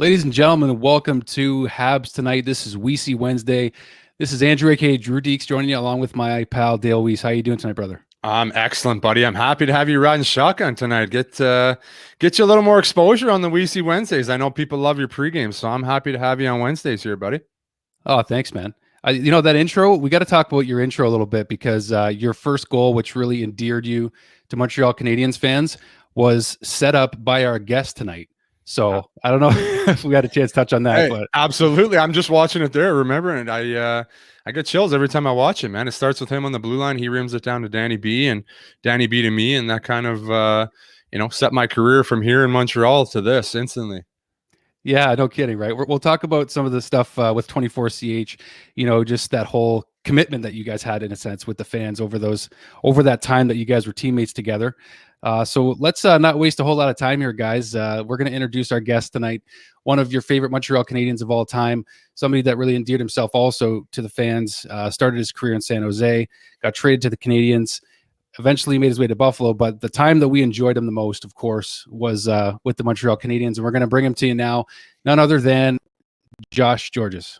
Ladies and gentlemen, welcome to Habs tonight. This is Weise Wednesday. This is Andrew, aka Drew Dekes, joining you along with my pal Dale Weise. How you doing tonight, brother? I'm excellent, buddy. I'm happy to have you riding shotgun tonight. Get you a little more exposure on the Weise Wednesdays. I know people love your pregame, so I'm happy to have you on Wednesdays here, buddy. Oh, thanks, man. That intro, we got to talk about your intro a little bit because your first goal, which really endeared you to Montreal Canadiens fans, was set up by our guest tonight. So I don't know if we got a chance to touch on that. Hey, but absolutely. I'm just watching it there, remembering it. I get chills every time I watch it, man. It starts with him on the blue line. He rims it down to Danny B and Danny B to me. And that kind of, set my career from here in Montreal to this instantly. Yeah, no kidding, right? We'll talk about some of the stuff with 24CH, just that whole commitment that you guys had in a sense with the fans over that time that you guys were teammates together. So let's not waste a whole lot of time here, guys. We're going to introduce our guest tonight, one of your favorite Montreal Canadiens of all time, somebody that really endeared himself also to the fans, started his career in San Jose, got traded to the Canadiens, eventually made his way to Buffalo, but the time that we enjoyed him the most, of course, was with the Montreal Canadiens, and we're going to bring him to you now, none other than Josh Gorges.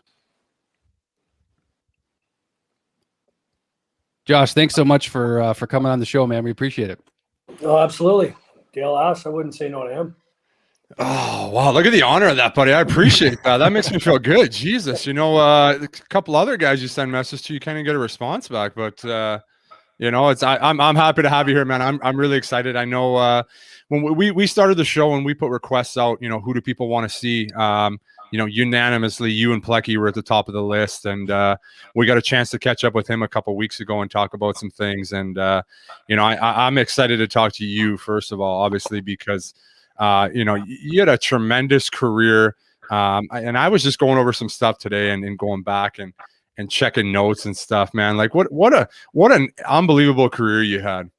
Josh, thanks so much for coming on the show, man. We appreciate it. Oh, absolutely. Dale asked, I wouldn't say no to him. Oh, wow. Look at the honor of that, buddy. I appreciate that. That makes me feel good. Jesus. A couple other guys you send messages to, you kind of get a response back, but I'm happy to have you here, man. I'm really excited. I know when we started the show and we put requests out, who do people want to see? Unanimously, you and Plecky were at the top of the list, and we got a chance to catch up with him a couple weeks ago and talk about some things. And I'm excited to talk to you first of all, obviously, because you had a tremendous career. And I was just going over some stuff today and going back and checking notes and stuff, man. Like what an unbelievable career you had.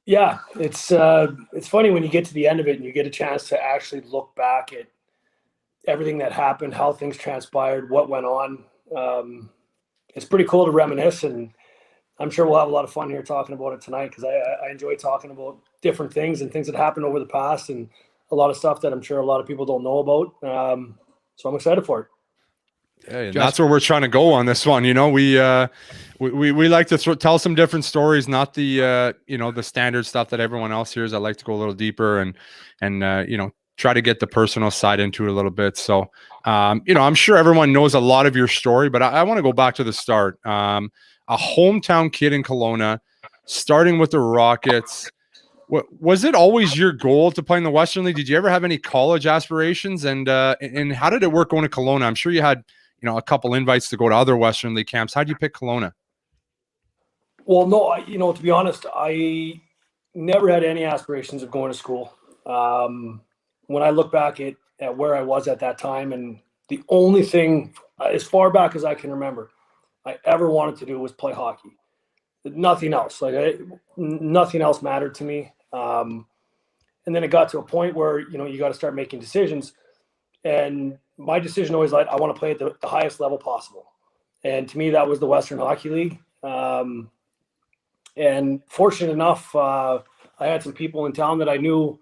Yeah, it's funny when you get to the end of it and you get a chance to actually look back at everything that happened, how things transpired, what went on. It's pretty cool to reminisce, and I'm sure we'll have a lot of fun here talking about it tonight because I enjoy talking about different things and things that happened over the past and a lot of stuff that I'm sure a lot of people don't know about. So I'm excited for it. Hey, and that's where we're trying to go on this one. We like to tell some different stories, not the the standard stuff that everyone else hears. I like to go a little deeper and try to get the personal side into it a little bit. So I'm sure everyone knows a lot of your story, but I want to go back to the start. A hometown kid in Kelowna, starting with the Rockets. Was it always your goal to play in the Western League? Did you ever have any college aspirations? And how did it work going to Kelowna? I'm sure you had a couple invites to go to other Western League camps. How did you pick Kelowna? Well, no, to be honest, I never had any aspirations of going to school. When I look back at where I was at that time, and the only thing, as far back as I can remember, I ever wanted to do was play hockey. Nothing else. Nothing else mattered to me. And then it got to a point where, you got to start making decisions. And my decision always I want to play at the highest level possible. And to me, that was the Western Hockey League. And fortunate enough, I had some people in town that I knew,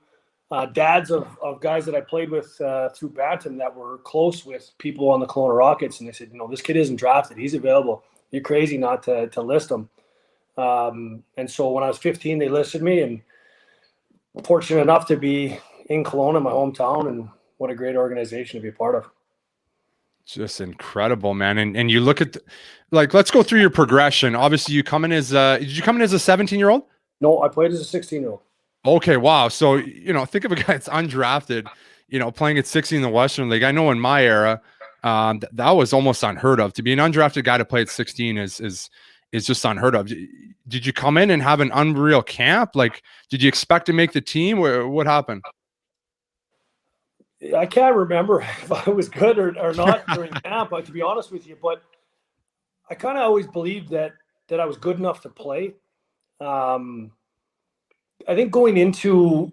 dads of guys that I played with through Bantam that were close with people on the Kelowna Rockets. And they said, this kid isn't drafted. He's available. You're crazy not to list him. And so when I was 15, they listed me, and fortunate enough to be in Kelowna, my hometown, and what a great organization to be a part of. Just incredible, man. And you look at let's go through your progression. Obviously you come in as did you come in as a 17-year-old? No, I played as a 16-year-old. Okay. Wow. So, think of a guy that's undrafted, playing at 16 in the Western League. I know in my era, that was almost unheard of. To be an undrafted guy to play at 16 is just unheard of. Did you come in and have an unreal camp? Did you expect to make the team? What happened? I can't remember if I was good or not during camp, to be honest with you, but I kind of always believed that I was good enough to play. I think going into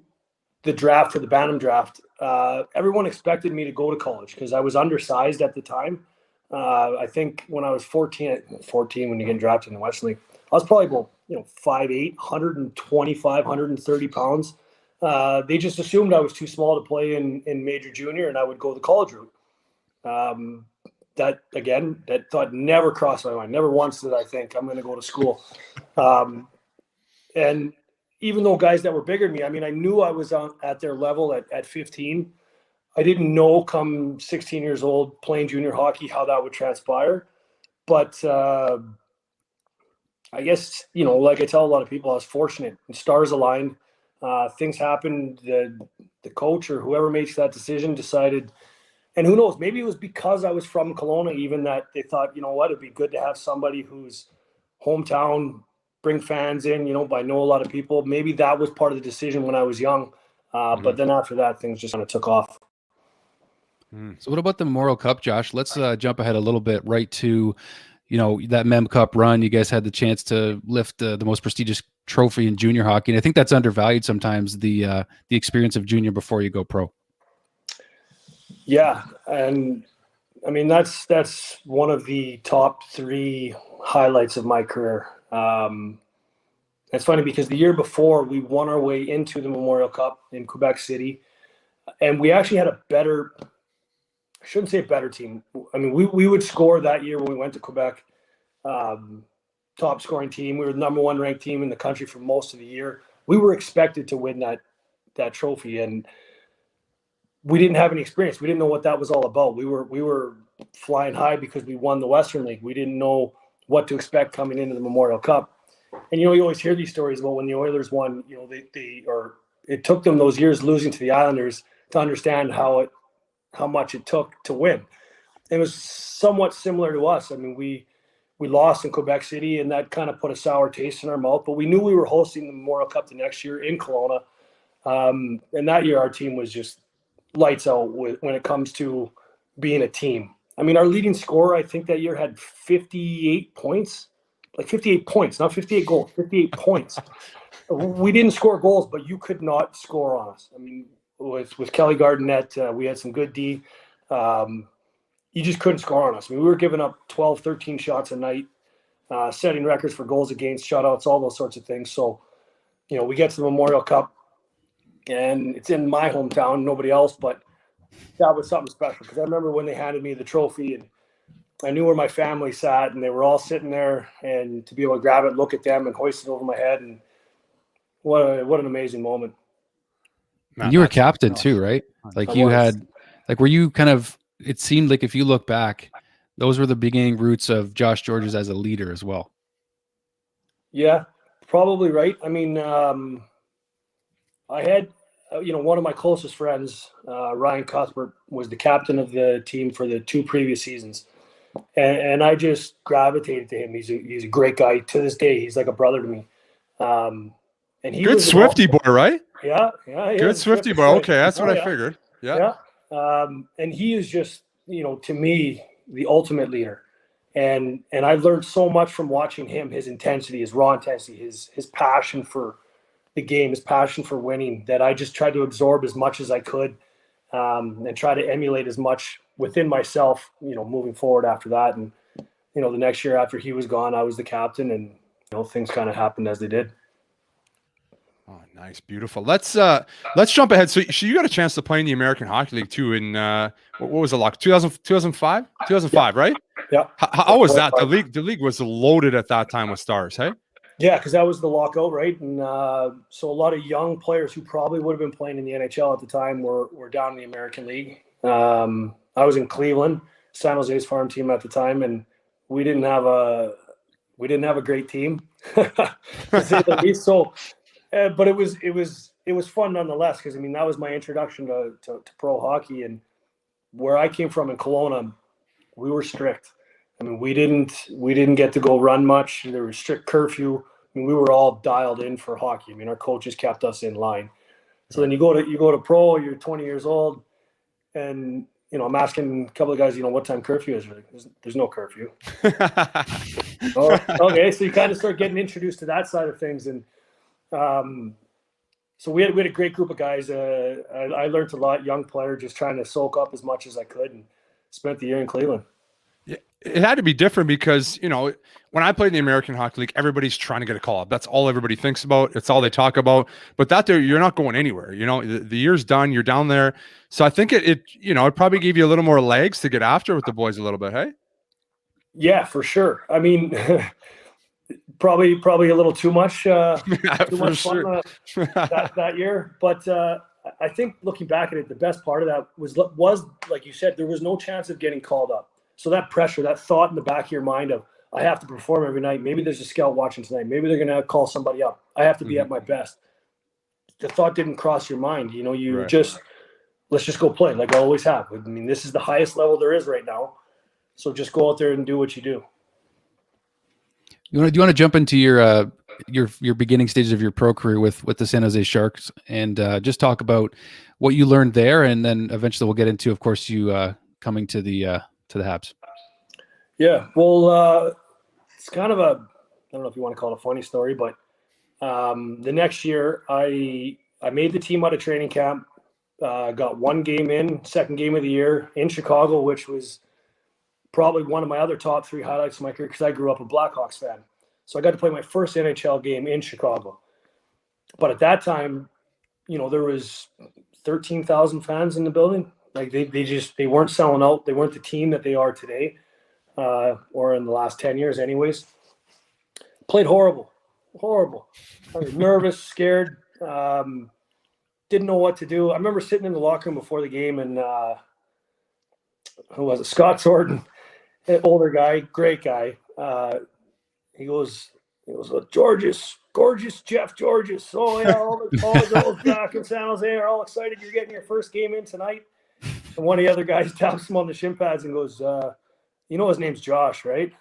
the draft for the Bantam draft, everyone expected me to go to college because I was undersized at the time. I think when I was 14 when you get drafted in the Western League, I was probably about 5'8", 125, 130 pounds. They just assumed I was too small to play in major junior, and I would go the college route. That thought never crossed my mind. Never once did I think I'm going to go to school. And even though guys that were bigger than me, I mean, I knew I was at their level at 15. I didn't know come 16 years old playing junior hockey how that would transpire. But I guess, like I tell a lot of people, I was fortunate and stars aligned. Things happened. The coach or whoever makes that decision decided, and who knows, maybe it was because I was from Kelowna even that they thought, you know what, it'd be good to have somebody whose hometown, bring fans in, I know a lot of people. Maybe that was part of the decision when I was young. But then after that, things just kind of took off. So what about the Memorial Cup, Josh? Let's jump ahead a little bit right to, that Mem Cup run. You guys had the chance to lift the most prestigious trophy in junior hockey. And I think that's undervalued sometimes, the experience of junior before you go pro. Yeah. And I mean, that's one of the top 3 highlights of my career. It's funny because the year before we won our way into the Memorial Cup in Quebec City, and we actually had I shouldn't say a better team. I mean, we would score that year when we went to Quebec, top scoring team. We were the number 1 ranked team in the country for most of the year. We were expected to win that trophy, and we didn't have any experience. We didn't know what that was all about. We were flying high because we won the Western League. We didn't know what to expect coming into the Memorial Cup. And you always hear these stories about when the Oilers won. It took them those years losing to the Islanders to understand how much it took to win. It was somewhat similar to us. I mean, we lost in Quebec City, and that kind of put a sour taste in our mouth. But we knew we were hosting the Memorial Cup the next year in Kelowna. And that year, our team was just lights out when it comes to being a team. I mean, our leading scorer, I think that year had 58 points. Like 58 points, not 58 goals, 58 points. We didn't score goals, but you could not score on us. I mean, with Kelly Gardenette, we had some good D. You just couldn't score on us. I mean, we were giving up 12, 13 shots a night, setting records for goals against, shutouts, all those sorts of things. So, we get to the Memorial Cup, and it's in my hometown, nobody else, but that was something special because I remember when they handed me the trophy, and I knew where my family sat, and they were all sitting there, and to be able to grab it, look at them, and hoist it over my head, and what an amazing moment. And you were captain too, right? Like were you kind of, it seemed like if you look back, those were the beginning roots of Josh Gorges as a leader as well. Yeah, probably right. I mean, I had, one of my closest friends, Ryan Cuthbert, was the captain of the team for the 2 previous seasons. And I just gravitated to him. He's a great guy. To this day, he's like a brother to me. And he good was Swifty boy, right? Yeah. Good Swifty boy. Okay, that's what I figured. Yeah. And he is just, to me, the ultimate leader. And I learned so much from watching him, his intensity, his raw intensity, his passion for the game, his passion for winning, that I just tried to absorb as much as I could, and try to emulate as much within myself, moving forward after that. And, the next year after he was gone, I was the captain, and, things kind of happened as they did. Oh, nice. Beautiful. Let's jump ahead. So you got a chance to play in the American Hockey League too in, what was it, like 2005? 2005, right? Yeah. How was that? The league was loaded at that time with stars, hey? Yeah, because that was the lockout, right? And so a lot of young players who probably would have been playing in the NHL at the time were down in the American League. I was in Cleveland, San Jose's farm team at the time, and we didn't have a great team, to say the least. So, but it was fun nonetheless, because I mean that was my introduction to pro hockey, and where I came from in Kelowna, we were strict. I mean, we didn't get to go run much. There was strict curfew. I mean, we were all dialed in for hockey. I mean, our coaches kept us in line. So then you go to pro, you're 20 years old, and I'm asking a couple of guys, what time curfew is. There's no curfew. Oh, okay, so you kind of start getting introduced to that side of things, and so we had a great group of guys. I learned a lot, young player, just trying to soak up as much as I could, and spent the year in Cleveland. It had to be different because, when I played in the American Hockey League, everybody's trying to get a call up. That's all everybody thinks about. It's all they talk about. But you're not going anywhere. The year's done. You're down there. So I think it probably gave you a little more legs to get after with the boys a little bit. Hey? Yeah, for sure. I mean, probably a little too much, fun that year. But I think looking back at it, the best part of that was like you said, there was no chance of getting called up. So that pressure, that thought in the back of your mind of, I have to perform every night. Maybe there's a scout watching tonight. Maybe they're going to call somebody up. I have to be at my best. The thought didn't cross your mind. Let's just go play like I always have. I mean, this is the highest level there is right now. So just go out there and do what you do. Do you want to jump into your beginning stages of your pro career with the San Jose Sharks and just talk about what you learned there, and then eventually we'll get into, of course, you coming to the Habs. Yeah, well, it's kind of I don't know if you want to call it a funny story, but the next year I made the team out of training camp, got one game in, second game of the year in Chicago, which was probably one of my other top 3 highlights of my career because I grew up a Blackhawks fan. So I got to play my first NHL game in Chicago. But at that time, there was 13,000 fans in the building. Like they weren't selling out. They weren't the team that they are today, or in the last 10 years anyways. Played horrible. I was nervous, scared, didn't know what to do. I remember sitting in the locker room before the game, and who was it? Scott Thornton, an older guy, great guy. He goes, Gorgeous, Jeff Gorges. Oh yeah, all the girls back in San Jose are all excited. You're getting your first game in tonight. And one of the other guys taps him on the shin pads and goes, his name's Josh, right?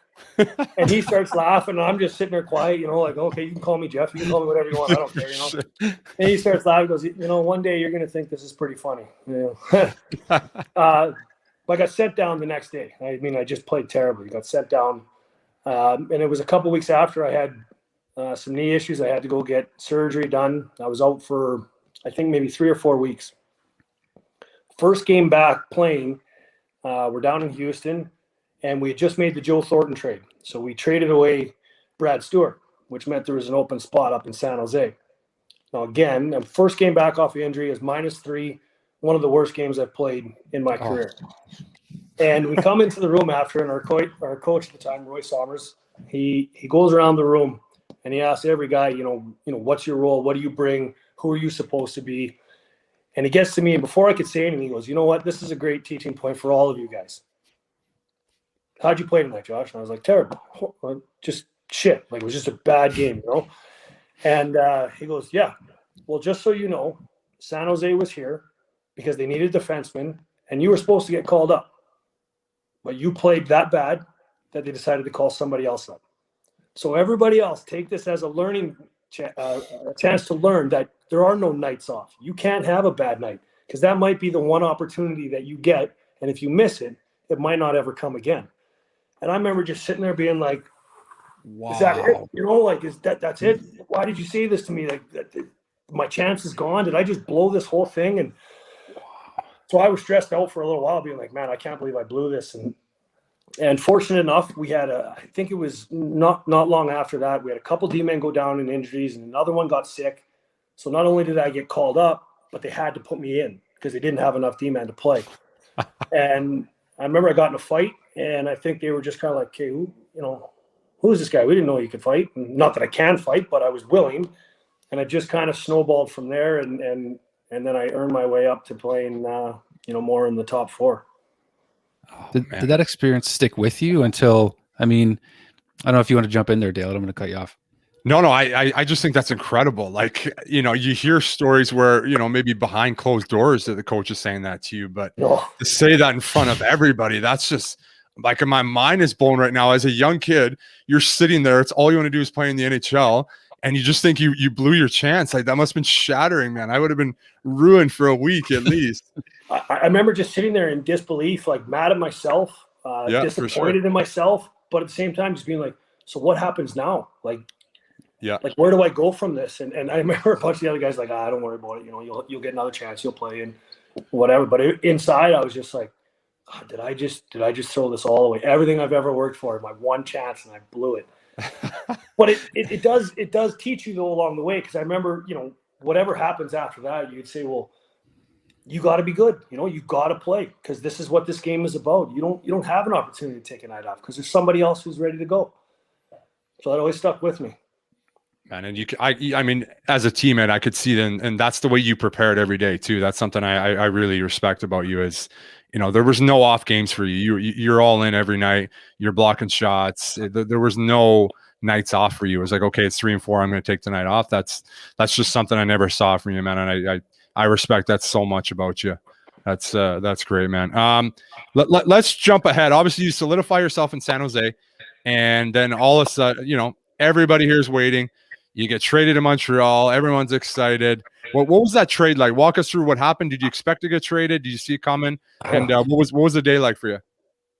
And he starts laughing, and I'm just sitting there quiet, like, okay, you can call me Jeff, you can call me whatever you want, I don't care, And he starts laughing, goes, one day you're going to think this is pretty funny. I got sent down the next day. I mean, I just played terribly. Got sent down. And it was a couple weeks after I had some knee issues. I had to go get surgery done. I was out for, I think, maybe 3 or 4 weeks. First game back playing, we're down in Houston, and we had just made the Joe Thornton trade. So we traded away Brad Stewart, which meant there was an open spot up in San Jose. Now, again, first game back off the injury is -3, one of the worst games I've played in my career. And we come into the room after, and our coach at the time, Roy Sommers, he goes around the room and he asks every guy, what's your role? What do you bring? Who are you supposed to be? And he gets to me, and before I could say anything, he goes, you know what? This is a great teaching point for all of you guys. How'd you play tonight, Josh? And I was like, terrible. Just shit. Like, it was just a bad game, And he goes, yeah, well, just so you know, San Jose was here because they needed defensemen, and you were supposed to get called up. But you played that bad that they decided to call somebody else up. So everybody else, take this as a learning a chance to learn that there are no nights off. You can't have a bad night, because that might be the one opportunity that you get, and if you miss it, it might not ever come again. And I remember just sitting there being like, wow. Is that it? That's it? Why did you say this to me? Like, my chance is gone. Did I just blow this whole thing? And so I was stressed out for a little while, being like, man, I can't believe I blew this. And fortunate enough, we had I think it was not long after that, we had a couple D-men go down in injuries, and another one got sick. So not only did I get called up, but they had to put me in because they didn't have enough D-men to play. And I remember I got in a fight, and I think they were just kind of like, okay, who's this guy? We didn't know he could fight. Not that I can fight, but I was willing. And it just kind of snowballed from there. And then I earned my way up to playing, more in the top 4. Did that experience stick with you until, I don't know if you want to jump in there, Dale. I'm going to cut you off. No, I just think that's incredible. Like, you hear stories where, maybe behind closed doors that the coach is saying that to you, but to say that in front of everybody, that's just like, my mind is blown right now. As a young kid, you're sitting there. It's all you want to do is play in the NHL. And you just think you blew your chance. Like, that must have been shattering, man. I would have been ruined for a week at least. I remember just sitting there in disbelief, like mad at myself, disappointed in myself, but at the same time, just being like, so what happens now? Like, where do I go from this? And I remember a bunch of the other guys like, don't worry about it. You'll get another chance. You'll play and whatever. But inside, I was just like, did I just throw this all away? Everything I've ever worked for, my one chance, and I blew it. But it does teach you though along the way, because I remember, whatever happens after that, you'd say, well, you got to be good. You got to play, because this is what this game is about. You don't have an opportunity to take a night off because there's somebody else who's ready to go. So that always stuck with me. Man, and I mean, as a teammate, I could see then, and that's the way you prepared every day too. That's something I really respect about you. Is there was no off games for you. You're all in every night. You're blocking shots. There was no nights off for you. It was like, okay, it's 3 and 4. I'm going to take the night off. That's just something I never saw from you, man. And I respect that so much about you. That's great, man. Let's jump ahead. Obviously, you solidify yourself in San Jose, and then all of a sudden, everybody here is waiting. You get traded to Montreal. Everyone's excited. What was that trade like? Walk us through what happened. Did you expect to get traded? Did you see it coming? And what was the day like for you?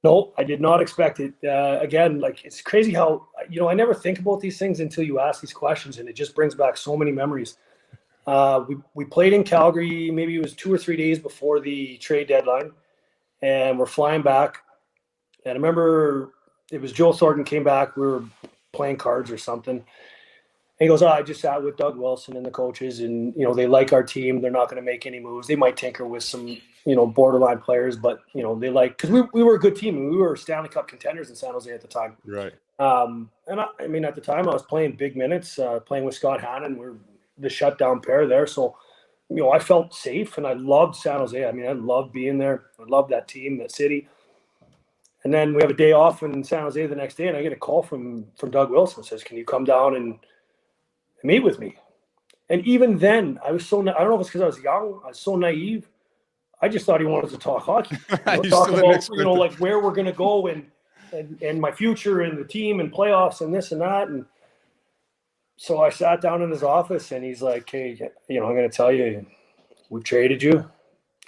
No, I did not expect it. Again, like, it's crazy how, I never think about these things until you ask these questions, and it just brings back so many memories. We played in Calgary, maybe it was 2 or 3 days before the trade deadline, and we're flying back. And I remember it was Joe Thornton came back. We were playing cards or something. And he goes, I just sat with Doug Wilson and the coaches, and, they like our team. They're not going to make any moves. They might tinker with some, borderline players, but, they like, because we were a good team, and we were Stanley Cup contenders in San Jose at the time. Right. And I mean, at the time I was playing big minutes, playing with Scott Hannon. We're the shutdown pair there. So, I felt safe, and I loved San Jose. I mean, I loved being there. I loved that team, that city. And then we have a day off in San Jose the next day, and I get a call from Doug Wilson. Says, can you come down and meet with me? And even then, I was so, I don't know if it's because I was young, I was so naive. I just thought he wanted to talk hockey. Talk about, like where we're going to go and my future and the team and playoffs and this and that. And so I sat down in his office, and he's like, hey, I'm going to tell you, we've traded you.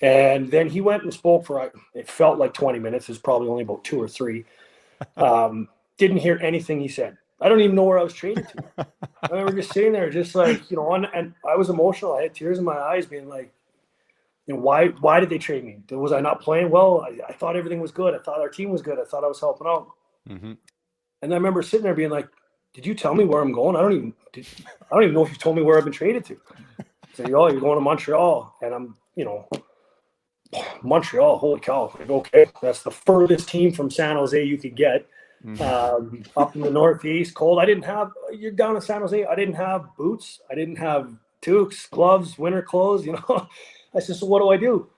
And then he went and spoke for, it felt like 20 minutes. It was probably only about 2 or 3. Didn't hear anything he said. I don't even know where I was traded to. I remember just sitting there, just like, and I was emotional. I had tears in my eyes, being like, why did they trade me? Was I not playing well? I thought everything was good. I thought our team was good. I thought I was helping out. Mm-hmm. And I remember sitting there being like, did you tell me where I'm going? I don't even know if you told me where I've been traded to. So, you're going to Montreal. And I'm, Montreal, holy cow. Like, okay, that's the furthest team from San Jose you could get. Up in the Northeast, cold. You're down in San Jose. I didn't have boots. I didn't have toques, gloves, winter clothes, I said, so what do I do?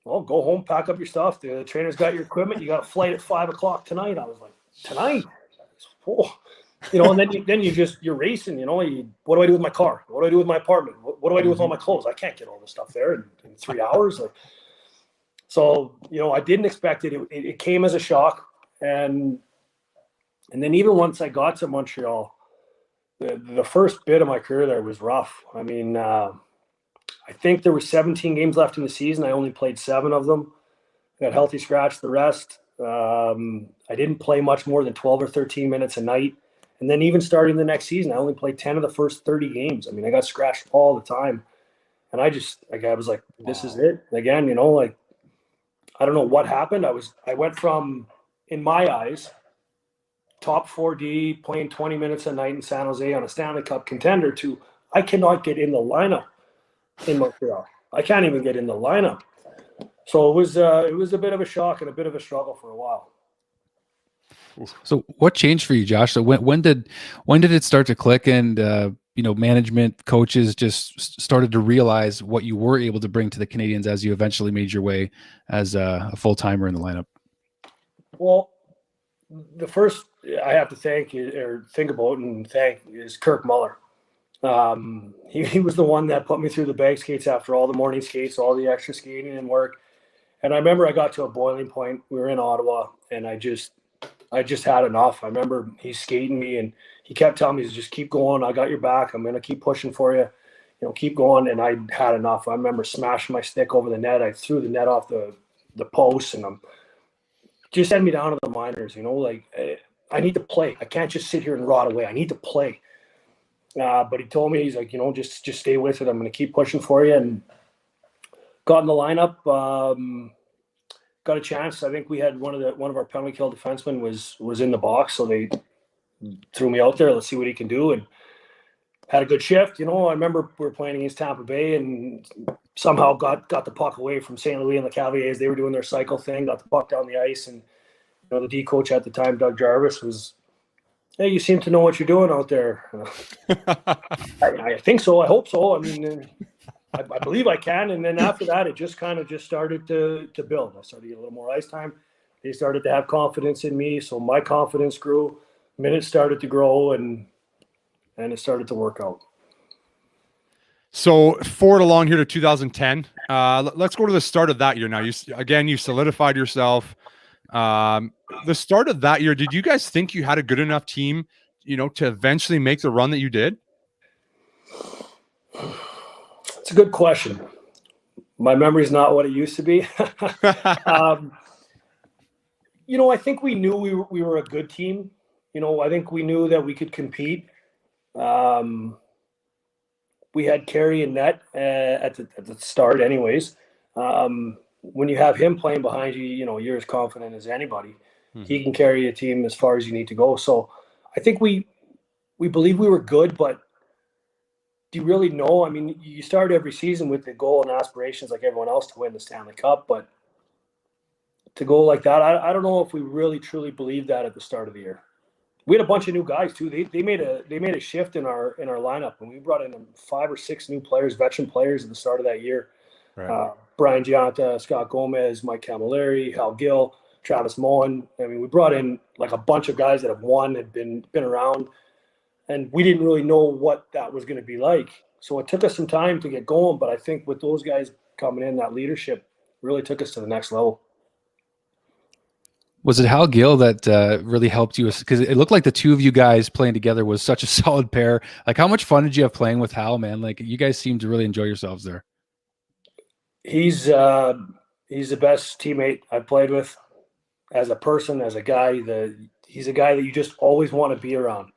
Well, go home, pack up your stuff. The trainer's got your equipment. You got a flight at 5 o'clock tonight. I was like, tonight? Oh. And then you're racing, what do I do with my car? What do I do with my apartment? What do I do with all my clothes? I can't get all this stuff there in 3 hours. So, I didn't expect it. It came as a shock. And then even once I got to Montreal, the first bit of my career there was rough. I mean, I think there were 17 games left in the season. I only played 7 of them. I got healthy scratch the rest. I didn't play much more than 12 or 13 minutes a night. And then even starting the next season, I only played 10 of the first 30 games. I mean, I got scratched all the time. And I was like, this is it. Again, I don't know what happened. I went from, in my eyes, top 4D, playing 20 minutes a night in San Jose on a Stanley Cup contender, to I cannot get in the lineup in Montreal. I can't even get in the lineup. So it was a bit of a shock and a bit of a struggle for a while. So what changed for you, Josh? So when did it start to click, and management, coaches just started to realize what you were able to bring to the Canadiens as you eventually made your way as a full-timer in the lineup? Well, the first I have to think about is Kirk Muller. He was the one that put me through the bag skates after all the morning skates, all the extra skating and work. And I remember I got to a boiling point. We were in Ottawa, and I just had enough. I remember he's skating me, and he kept telling me to just keep going. I got your back. I'm going to keep pushing for you. Keep going. And I had enough. I remember smashing my stick over the net. I threw the net off the post, and just send me down to the minors. I need to play. I can't just sit here and rot away. I need to play. But he told me, he's like, just stay with it. I'm going to keep pushing for you. And got in the lineup. got a chance. I think we had one of our penalty kill defensemen was in the box, so they threw me out there. Let's see what he can do, and had a good shift. I remember we were playing against Tampa Bay and somehow got the puck away from St. Louis and the Cavaliers. They were doing their cycle thing, got the puck down the ice, and the D coach at the time, Doug Jarvis, was, "Hey, you seem to know what you're doing out there." I think so. I hope so. I mean, I believe I can. And then after that, it just started to build. I started to get a little more ice time. They started to have confidence in me, so my confidence grew. Minutes started to grow, and it started to work out. So forward along here to 2010. Let's go to the start of that year now. You solidified yourself. The start of that year, did you guys think you had a good enough team, to eventually make the run that you did? It's a good question. My memory's not what it used to be. I think we knew we were a good team. I think we knew that we could compete. We had Carey and net at the start anyways. When you have him playing behind you, you're as confident as anybody. Mm-hmm. He can carry a team as far as you need to go. So I think we believe we were good, but do you really know? I mean, you start every season with the goal and aspirations like everyone else to win the Stanley Cup, but to go like that, I don't know if we really truly believed that at the start of the year. We had a bunch of new guys too. They made a shift in our lineup, and we brought in 5 or 6 new players, veteran players at the start of that year. Right. Brian Gianta, Scott Gomez, Mike Cammalleri, Hal Gill, Travis Moen. I mean, we brought in like a bunch of guys that have won, had been around, and we didn't really know what that was going to be like. So it took us some time to get going, but I think with those guys coming in, that leadership really took us to the next level. Was it Hal Gill that really helped you? Because it looked like the two of you guys playing together was such a solid pair. Like, how much fun did you have playing with Hal, man? Like, you guys seemed to really enjoy yourselves there. He's the best teammate I've played with as a person, as a guy. He's a guy that you just always want to be around.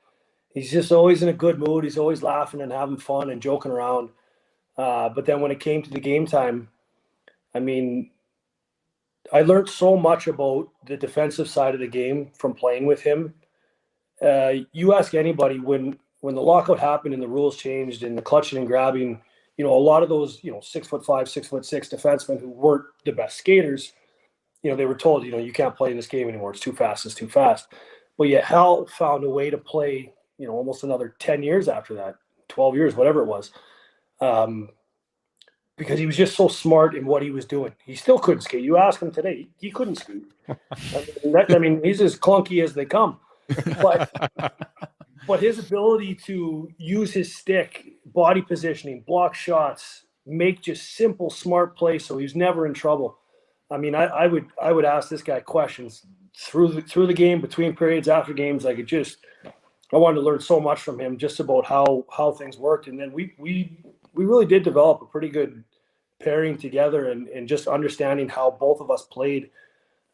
He's just always in a good mood. He's always laughing and having fun and joking around. But then when it came to the game time, I mean, I learned so much about the defensive side of the game from playing with him. You ask anybody when the lockout happened and the rules changed and the clutching and grabbing, a lot of those, 6'5", 6'6" defensemen who weren't the best skaters, they were told, you can't play in this game anymore. It's too fast. It's too fast. But yet Hal found a way to play, almost another 10 years after that, 12 years, whatever it was. Because he was just so smart in what he was doing. He still couldn't skate. You ask him today, he couldn't skate. I mean, he's as clunky as they come. But his ability to use his stick, body positioning, block shots, make just simple, smart plays, so he's never in trouble. I mean, I would ask this guy questions through the game, between periods, after games. I wanted to learn so much from him just about how things worked. And then we really did develop a pretty good pairing together and just understanding how both of us played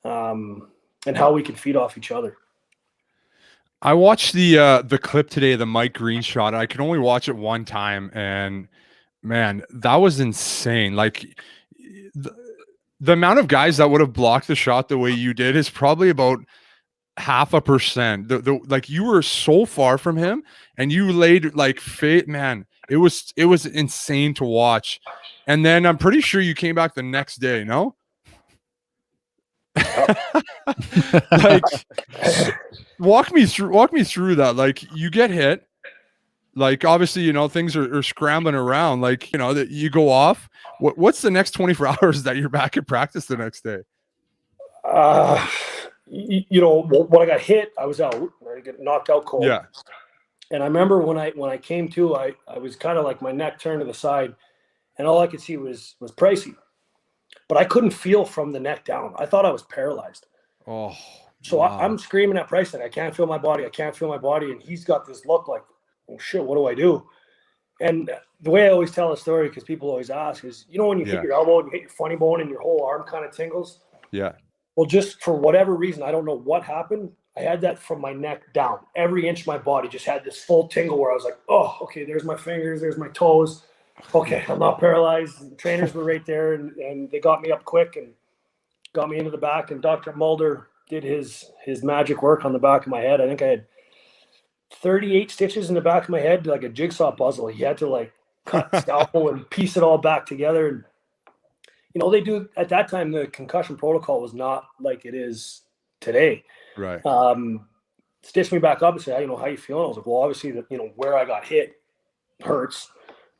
and how we could feed off each other. I watched the clip today, the Mike Green shot. I could only watch it one time, and man, that was insane. Like the amount of guys that would have blocked the shot the way you did is probably about 0.5%. Like, you were so far from him, and you laid like fate, man. It was insane to watch. And then I'm pretty sure you came back the next day, no? Like, walk me through that. Like, you get hit. Like, obviously, things are scrambling around. Like, that you go off. What's the next 24 hours that you're back at practice the next day? When I got hit, I was out. I get knocked out cold. Yeah. And I remember when I came to, I was kind of like my neck turned to the side, and all I could see was Pricey. But I couldn't feel from the neck down. I thought I was paralyzed. Oh. So wow. I'm screaming at Price, like, I can't feel my body. I can't feel my body. And he's got this look like, oh, shit, what do I do? And the way I always tell a story, because people always ask, is, when you hit your elbow and you hit your funny bone and your whole arm kind of tingles? Yeah. Well, just for whatever reason, I don't know what happened. I had that from my neck down. Every inch of my body just had this full tingle where I was like, oh, okay, there's my fingers, there's my toes. Okay, I'm not paralyzed. The trainers were right there, and they got me up quick and got me into the back, and Dr. Mulder did his magic work on the back of my head. I think I had 38 stitches in the back of my head, like a jigsaw puzzle. He had to like cut the scalpel and piece it all back together. And, you know, they do at that time, the concussion protocol was not like it is today. Right. Stitched me back up and said, you know, how you feeling? I was like, well, obviously, where I got hit hurts.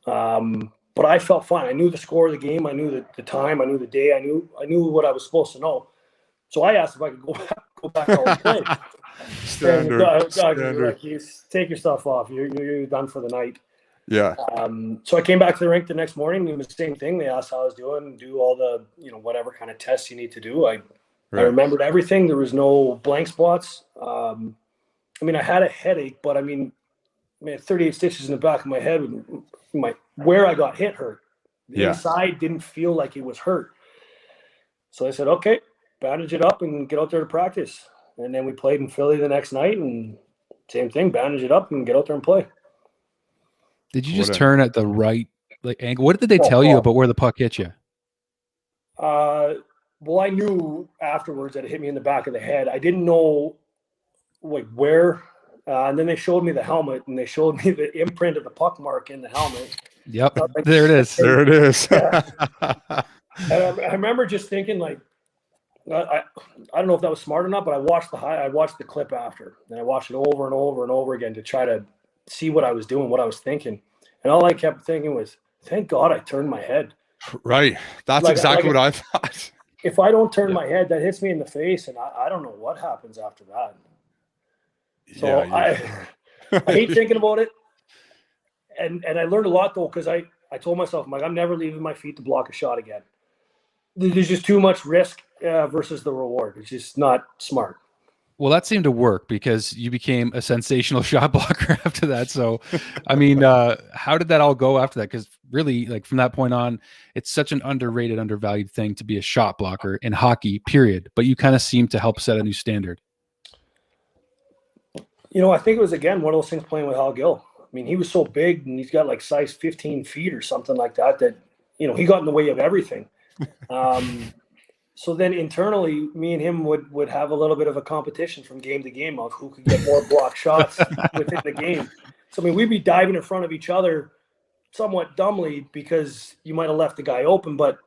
But I felt fine. I knew the score of the game. I knew the time. I knew the day. I knew what I was supposed to know. So I asked if I could go back out and play. Standard. Like, you take your stuff off. You're done for the night. Yeah. So I came back to the rink the next morning. It was the same thing. They asked how I was doing, do all the, whatever kind of tests you need to do. I remembered everything. There was no blank spots. I had a headache, but I had 38 stitches in the back of my head. Where I got hit hurt. The inside didn't feel like it was hurt. So I said, okay, bandage it up and get out there to practice. And then we played in Philly the next night, and same thing, bandage it up and get out there and play. Did you just turn at the right angle? What did they tell you about where the puck hit you? Well, I knew afterwards that it hit me in the back of the head. I didn't know where. And then they showed me the helmet, and they showed me the imprint of the puck mark in the helmet. Yep, there it is. There it is. Yeah. And I remember just thinking, I don't know if that was smart or not, but I watched the clip after, and I watched it over and over and over again to try to see what I was doing, what I was thinking. And all I kept thinking was, thank God I turned my head. Right. That's exactly what I thought. If I don't turn my head, that hits me in the face, and I don't know what happens after that. So I hate thinking about it. And I learned a lot, though, because I told myself, I'm never leaving my feet to block a shot again. There's just too much risk versus the reward. It's just not smart. Well, that seemed to work because you became a sensational shot blocker after that. So, how did that all go after that? Because really, from that point on, it's such an underrated, undervalued thing to be a shot blocker in hockey, period. But you kind of seem to help set a new standard. I think it was, again, one of those things playing with Gill. He was so big, and he's got size 15 feet or something like that, he got in the way of everything. So then internally, me and him would have a little bit of a competition from game to game of who could get more block shots within the game. So, we'd be diving in front of each other somewhat dumbly because you might have left the guy open, but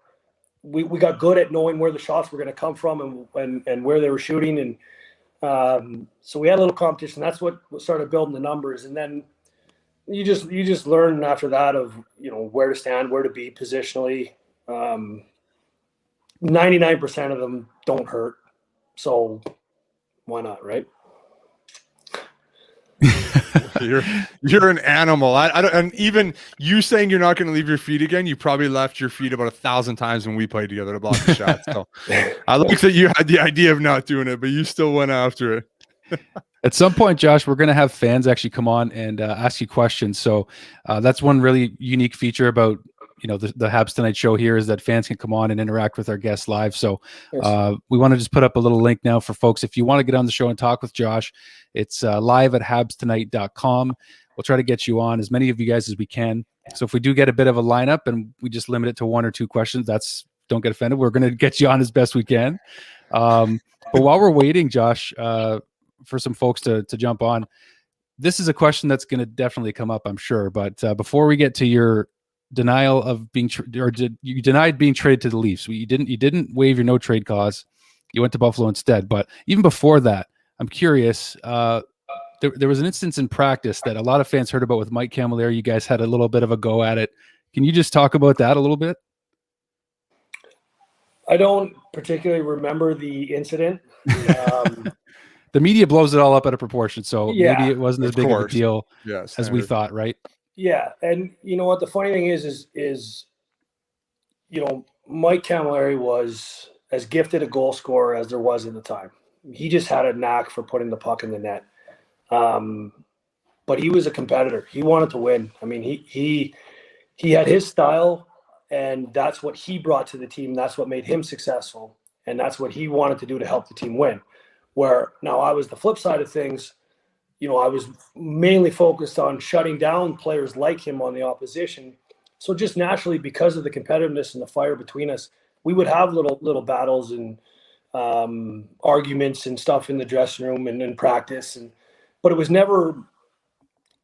we got good at knowing where the shots were going to come from and where they were shooting. And so we had a little competition. That's what started building the numbers. And then you just learn after that of, where to stand, where to be positionally. 99% of them don't hurt. So why not, right? You're an animal. I don't, and even you saying you're not going to leave your feet again, you probably left your feet about 1,000 times when we played together to block the shot. So I like that you had the idea of not doing it, but you still went after it. At some point, Josh, we're going to have fans actually come on and ask you questions. So that's one really unique feature about the Habs Tonight show here is that fans can come on and interact with our guests live. So we want to just put up a little link now for folks. If you want to get on the show and talk with Josh, it's live at habstonight.com. We'll try to get you on as many of you guys as we can. So if we do get a bit of a lineup and we just limit it to 1 or 2 questions, don't get offended. We're going to get you on as best we can. But while we're waiting, Josh, for some folks to jump on, this is a question that's going to definitely come up, I'm sure. But before we get to your denial of being you denied being traded to the Leafs. You didn't waive your no trade clause. You went to Buffalo instead. But even before that, I'm curious. There was an instance in practice that a lot of fans heard about with Mike Cammalleri. You guys had a little bit of a go at it. Can you just talk about that a little bit? I don't particularly remember the incident. The media blows it all up out of proportion, so maybe it wasn't as big of a deal as we thought, right? Yeah, and you know what the funny thing is Mike Cammalleri was as gifted a goal scorer as there was at the time. He just had a knack for putting the puck in the net. But he was a competitor. He wanted to win. He had his style, and that's what he brought to the team. That's what made him successful, and that's what he wanted to do to help the team win. Where now I was the flip side of things. I was mainly focused on shutting down players like him on the opposition. So just naturally, because of the competitiveness and the fire between us, we would have little battles and arguments and stuff in the dressing room and in practice, but it was never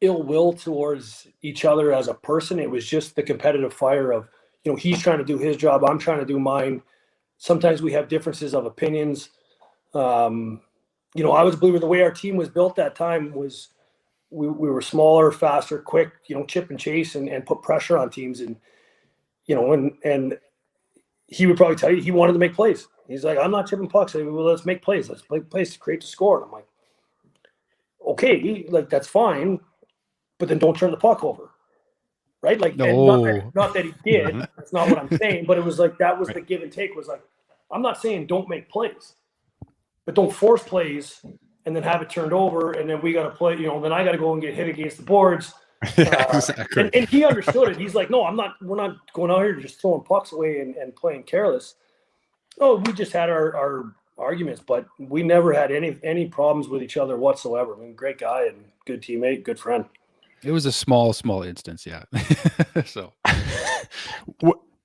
ill will towards each other as a person. It was just the competitive fire of, he's trying to do his job, I'm trying to do mine. Sometimes we have differences of opinions. I was a believer the way our team was built that time was we were smaller, faster, quick, chip and chase and put pressure on teams. And, and he would probably tell you he wanted to make plays. He's like, I'm not chipping pucks. I mean, well, let's make plays. Let's make plays to create the score. And I'm like, okay, like that's fine, but then don't turn the puck over. Right? Like, no. and not that he did. That's not what I'm saying. But it was like that was the give and take. Was like, I'm not saying don't make plays, but don't force plays and then have it turned over, and then we got to play. Then I got to go and get hit against the boards. Yeah, exactly. And he understood it. He's like, no, I'm not. We're not going out here just throwing pucks away and playing careless. Oh, we just had our arguments, but we never had any problems with each other whatsoever. I mean, great guy and good teammate, good friend. It was a small instance, yeah. So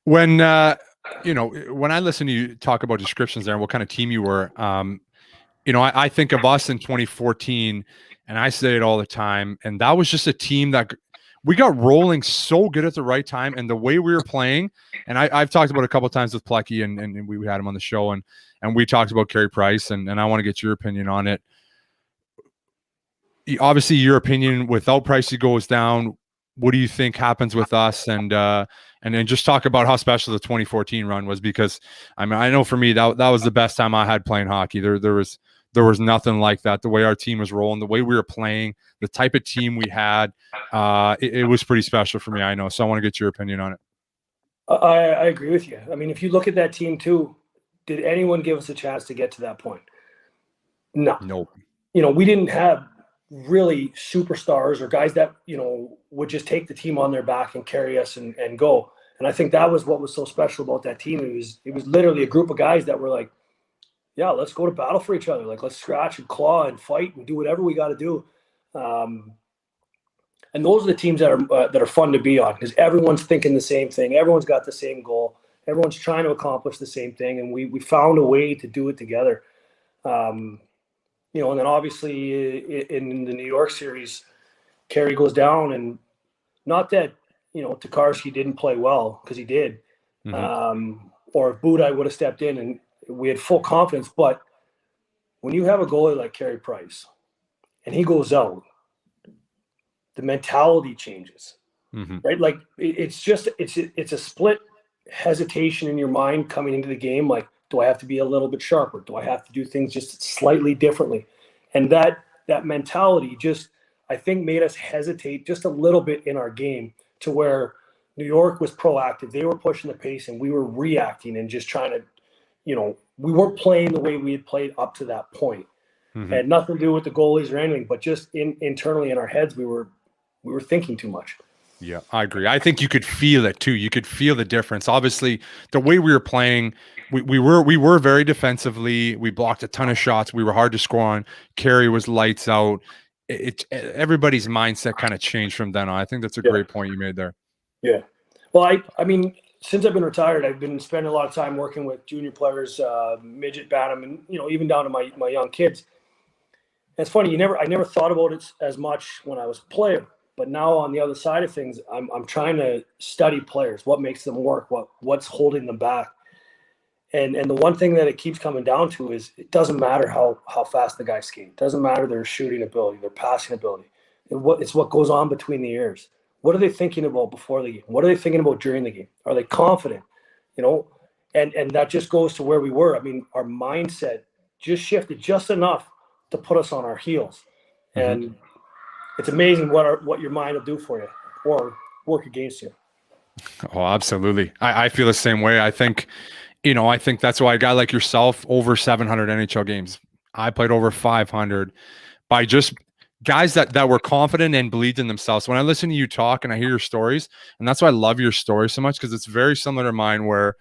when when I listen to you talk about descriptions there and what kind of team you were, I think of us in 2014, and I say it all the time, and that was just a team that we got rolling so good at the right time, and the way we were playing, and I've talked about it a couple of times with Plecky, and we had him on the show, and we talked about Carey Price, and I want to get your opinion on it. Obviously, your opinion, without Price, he goes down. What do you think happens with us? And then just talk about how special the 2014 run was, because I mean, I know for me that was the best time I had playing hockey. There was nothing like that. The way our team was rolling, the way we were playing, the type of team we had, it was pretty special for me. I know, so I want to get your opinion on it. I agree with you. I mean, if you look at that team too, did anyone give us a chance to get to that point? No. Nope. We didn't have really superstars or guys that would just take the team on their back and carry us and go. And I think that was what was so special about that team. It was literally a group of guys that were like, yeah, let's go to battle for each other. Like, let's scratch and claw and fight and do whatever we got to do. And those are the teams that are fun to be on, because everyone's thinking the same thing. Everyone's got the same goal. Everyone's trying to accomplish the same thing, and we found a way to do it together. And then obviously in the New York series, Carey goes down, and not that, Tokarski didn't play well, because he did. Mm-hmm. Or if Budaj would have stepped in, and we had full confidence. But when you have a goalie like Carey Price and he goes out, the mentality changes, mm-hmm. right? Like it's a split hesitation in your mind coming into the game. Like, do I have to be a little bit sharper? Do I have to do things just slightly differently? And that mentality just, I think, made us hesitate just a little bit in our game, to where New York was proactive. They were pushing the pace and we were reacting and just trying to, we weren't playing the way we had played up to that point. Mm-hmm. It had nothing to do with the goalies or anything, but just internally in our heads, we were thinking too much. Yeah, I agree. I think you could feel it too. You could feel the difference. Obviously, the way we were playing, we were very defensively. We blocked a ton of shots. We were hard to score on. Carey was lights out. Everybody's mindset kind of changed from then on. I think that's a great point you made there. Yeah. Well, I mean, since I've been retired, I've been spending a lot of time working with junior players, midget, bantam, and even down to my young kids. And it's funny, I never thought about it as much when I was a player. But now on the other side of things, I'm trying to study players, what makes them work, what's holding them back. And the one thing that it keeps coming down to is it doesn't matter how fast the guys skate. It doesn't matter their shooting ability, their passing ability. It's what goes on between the ears. What are they thinking about before the game? What are they thinking about during the game? Are they confident? And that just goes to where we were. I mean, our mindset just shifted just enough to put us on our heels. Mm-hmm. And it's amazing what your mind will do for you or work against you. Oh, absolutely. I feel the same way. I think that's why a guy like yourself, over 700 NHL games. I played over 500 by just guys that were confident and believed in themselves. When I listen to you talk and I hear your stories, and that's why I love your story so much, because it's very similar to mine, where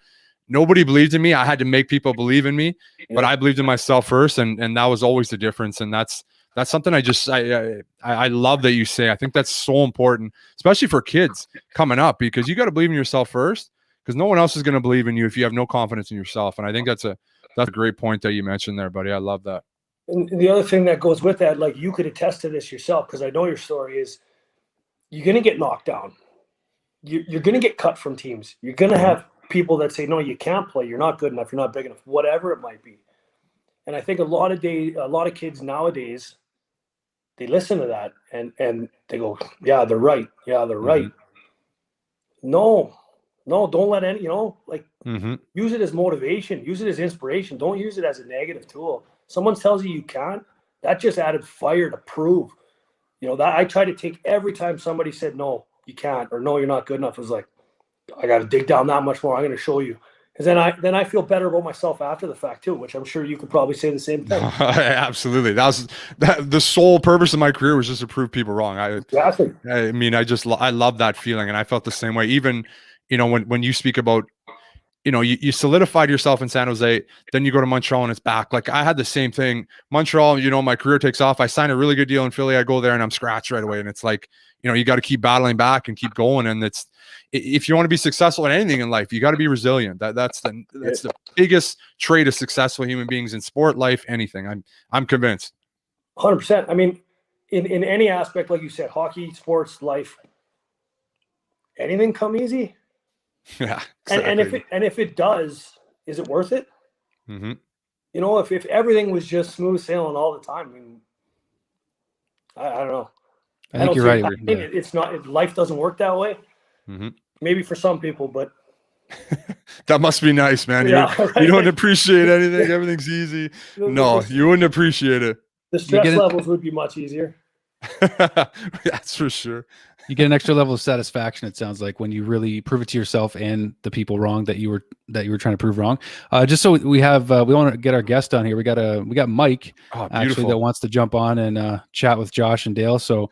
nobody believed in me. I had to make people believe in me, but I believed in myself first. And that was always the difference. And that's something I love that you say. I think that's so important, especially for kids coming up, because you got to believe in yourself first, because no one else is going to believe in you if you have no confidence in yourself. And I think that's a That's a great point that you mentioned there, buddy. I love that. And the other thing that goes with that, like you could attest to this yourself, because I know your story is you're going to get knocked down. You're going to get cut from teams. You're going to have people that say, no, you can't play. You're not good enough. You're not big enough, whatever it might be. And I think a lot of kids nowadays, they listen to that and they go, yeah, they're right. Yeah, they're right. No, don't let any, use it as motivation, use it as inspiration. Don't use it as a negative tool. Someone tells you can't, that just added fire to prove. That I try to take every time somebody said, no, you can't, or no, you're not good enough. It was like, I got to dig down that much more. I'm going to show you. Because then I feel better about myself after the fact too, which I'm sure you could probably say the same thing. Absolutely. The sole purpose of my career was just to prove people wrong. Exactly. I mean, I love that feeling, and I felt the same way. Even, when you speak about, you solidified yourself in San Jose, then you go to Montreal and it's back. Like I had the same thing. Montreal, my career takes off. I sign a really good deal in Philly. I go there and I'm scratched right away. And it's like, you got to keep battling back and keep going. And if you want to be successful in anything in life, you got to be resilient. That's the biggest trait of successful human beings in sport, life, anything. I'm convinced. 100%. I mean, in any aspect, like you said, hockey, sports, life, anything come easy. Yeah. Exactly. And if it does, is it worth it? Mm-hmm. If everything was just smooth sailing all the time, I mean, I don't know. I think you're right. I think it's not. Life doesn't work that way. Mm-hmm. Maybe for some people, but that must be nice, man. Yeah, you don't appreciate anything. Everything's easy. No, you wouldn't appreciate it. The stress levels would be much easier. That's for sure. You get an extra level of satisfaction, it sounds like, when you really prove it to yourself and the people wrong that you were trying to prove wrong. Just so we want to get our guest on here. We got Mike actually that wants to jump on and chat with Josh and Dale. So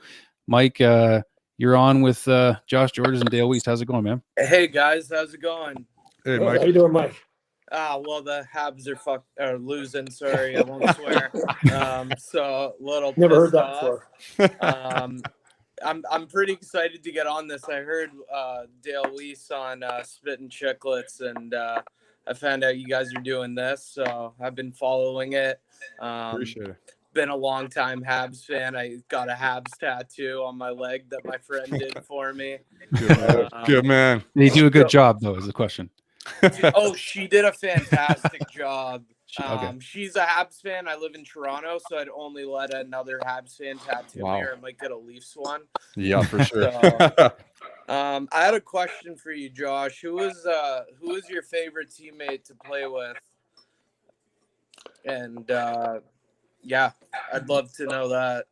Mike, you're on with Josh Gorges and Dale Weise. How's it going, man? Hey guys, how's it going? Hey Mike. How you doing, Mike? Well, the Habs are losing. Sorry, I won't swear. So a little. Never heard that before. I'm pretty excited to get on this. I heard Dale Weise on Spittin' Chicklets, and I found out you guys are doing this, so I've been following it. Appreciate it. Been a long time Habs fan. I got a Habs tattoo on my leg that my friend did for me. Good man. They do a good job, though, is the question. Oh, she did a fantastic job. Okay. She's a Habs fan. I live in Toronto, so I'd only let another Habs fan tattoo me, or I might get a Leafs one. Yeah, for sure. So, I had a question for you, Josh. Who is your favorite teammate to play with? And yeah, I'd love to know that.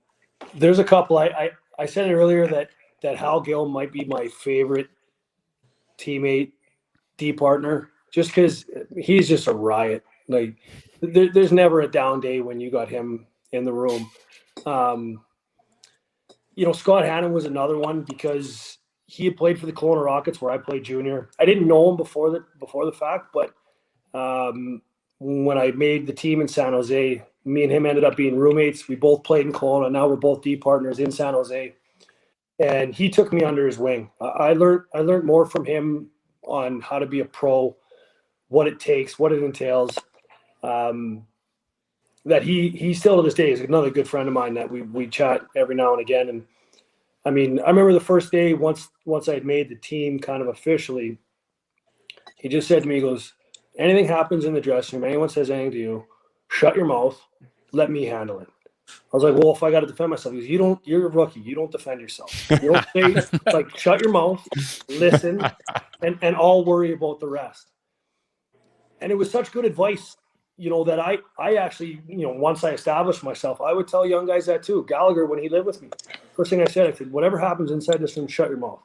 There's a couple. I said it earlier that Hal Gill might be my favorite teammate, D partner, just because he's just a riot. Like there's never a down day when you got him in the room. Scott Hannon was another one because he had played for the Kelowna Rockets where I played junior. I didn't know him before the fact, but when I made the team in San Jose, me and him ended up being roommates. We both played in Kelowna. Now we're both D partners in San Jose, and he took me under his wing. I learned more from him on how to be a pro, what it takes, what it entails. That he still to this day is another good friend of mine that we chat every now and again. And I mean, I remember the first day once I had made the team kind of officially, he just said to me, he goes, anything happens in the dressing room, anyone says anything to you, shut your mouth, let me handle it. I was like, well, if I got to defend myself, he goes, you're a rookie. You don't defend yourself. You don't say, like, shut your mouth, listen, and I'll worry about the rest. And it was such good advice, that I actually, once I established myself, I would tell young guys that too. Gallagher, when he lived with me, first thing I said, whatever happens inside this room, shut your mouth.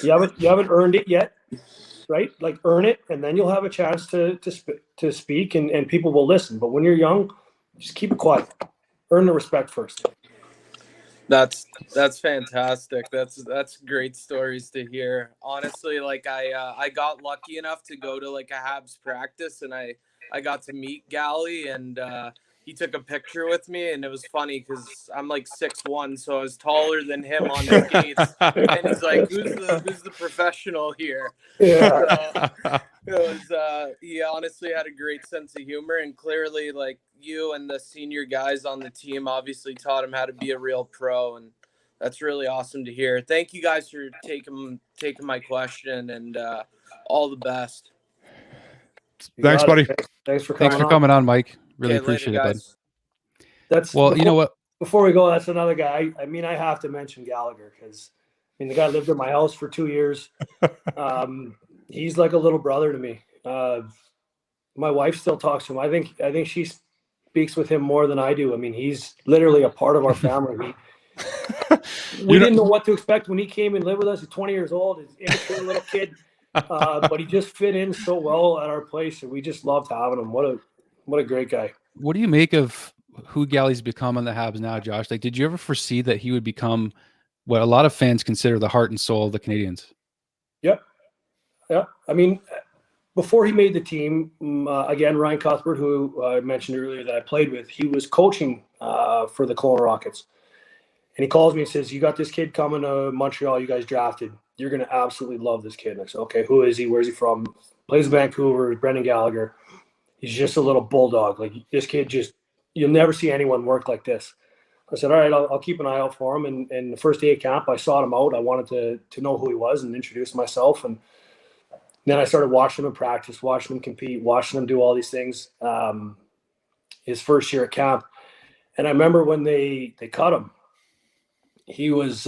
You haven't earned it yet, right? Like, earn it, and then you'll have a chance to speak, and people will listen. But when you're young, just keep it quiet. Earn the respect first. That's fantastic. That's great stories to hear. Honestly, like I got lucky enough to go to like a Habs practice, and I got to meet Gally, and he took a picture with me, and it was funny because I'm like 6'1", so I was taller than him on the skates. And he's like, "Who's the professional here?" Yeah. So it was. He honestly had a great sense of humor, and clearly, like, you and the senior guys on the team obviously taught him how to be a real pro, and that's really awesome to hear. Thank you guys for taking my question, and all the best. Thanks, buddy. Thanks for coming. Thanks for coming on, Mike. Really Okay, appreciate later, it, bud. guys. That's Well, you know what? Before we go, that's another guy. I mean, I have to mention Gallagher because the guy lived in my house for 2 years. He's like a little brother to me. My wife still talks to him. I think she speaks with him more than I do. I mean, he's literally a part of our family. We didn't know what to expect when he came and lived with us. He's 20 years old. He's an immature little kid, but he just fit in so well at our place, and we just loved having him. What a great guy. What do you make of who Gally's become on the Habs now, Josh? Like, did you ever foresee that he would become what a lot of fans consider the heart and soul of the Canadiens? Yep. Yeah. I mean, before he made the team, again, Ryan Cuthbert, who I mentioned earlier that I played with, he was coaching for the Kelowna Rockets. And he calls me and says, "You got this kid coming to Montreal, you guys drafted. You're going to absolutely love this kid." And I said, "Okay, who is he? Where's he from?" Plays in Vancouver, Brendan Gallagher. He's just a little bulldog. Like, this kid you'll never see anyone work like this. I said, "All right, I'll keep an eye out for him." And the first day of camp, I sought him out. I wanted to know who he was and introduce myself. And then I started watching him practice, watching him compete, watching him do all these things. His first year at camp. And I remember when they cut him, he was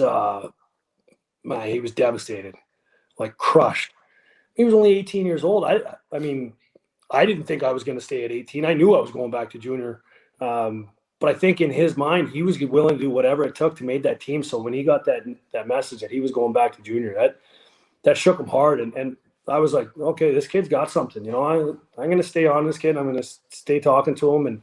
devastated, like crushed. He was only 18 years old. I mean, I didn't think I was going to stay at 18. I knew I was going back to junior. But I think in his mind, he was willing to do whatever it took to make that team. So when he got that message that he was going back to junior, that shook him hard. And I was like, okay, this kid's got something. I'm going to stay on this kid. I'm going to stay talking to him.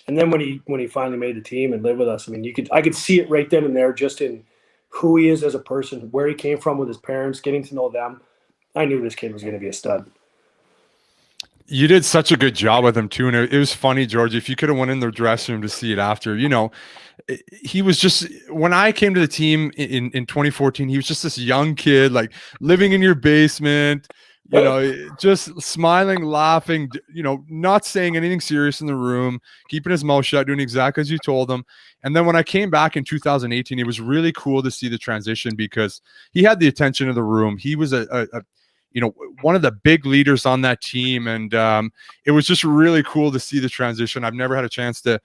And then when he finally made the team and lived with us, I mean, I could see it right then and there, just in who he is as a person, where he came from with his parents, getting to know them. I knew this kid was going to be a stud. You did such a good job with him too, and it was funny, George. If you could have went in the dressing room to see it after, he was just, when I came to the team in 2014, he was just this young kid, like living in your basement, just smiling, laughing, not saying anything serious in the room, keeping his mouth shut, doing exactly as you told him. And then when I came back in 2018, it was really cool to see the transition because he had the attention of the room. He was one of the big leaders on that team. And it was just really cool to see the transition. I've never had a chance to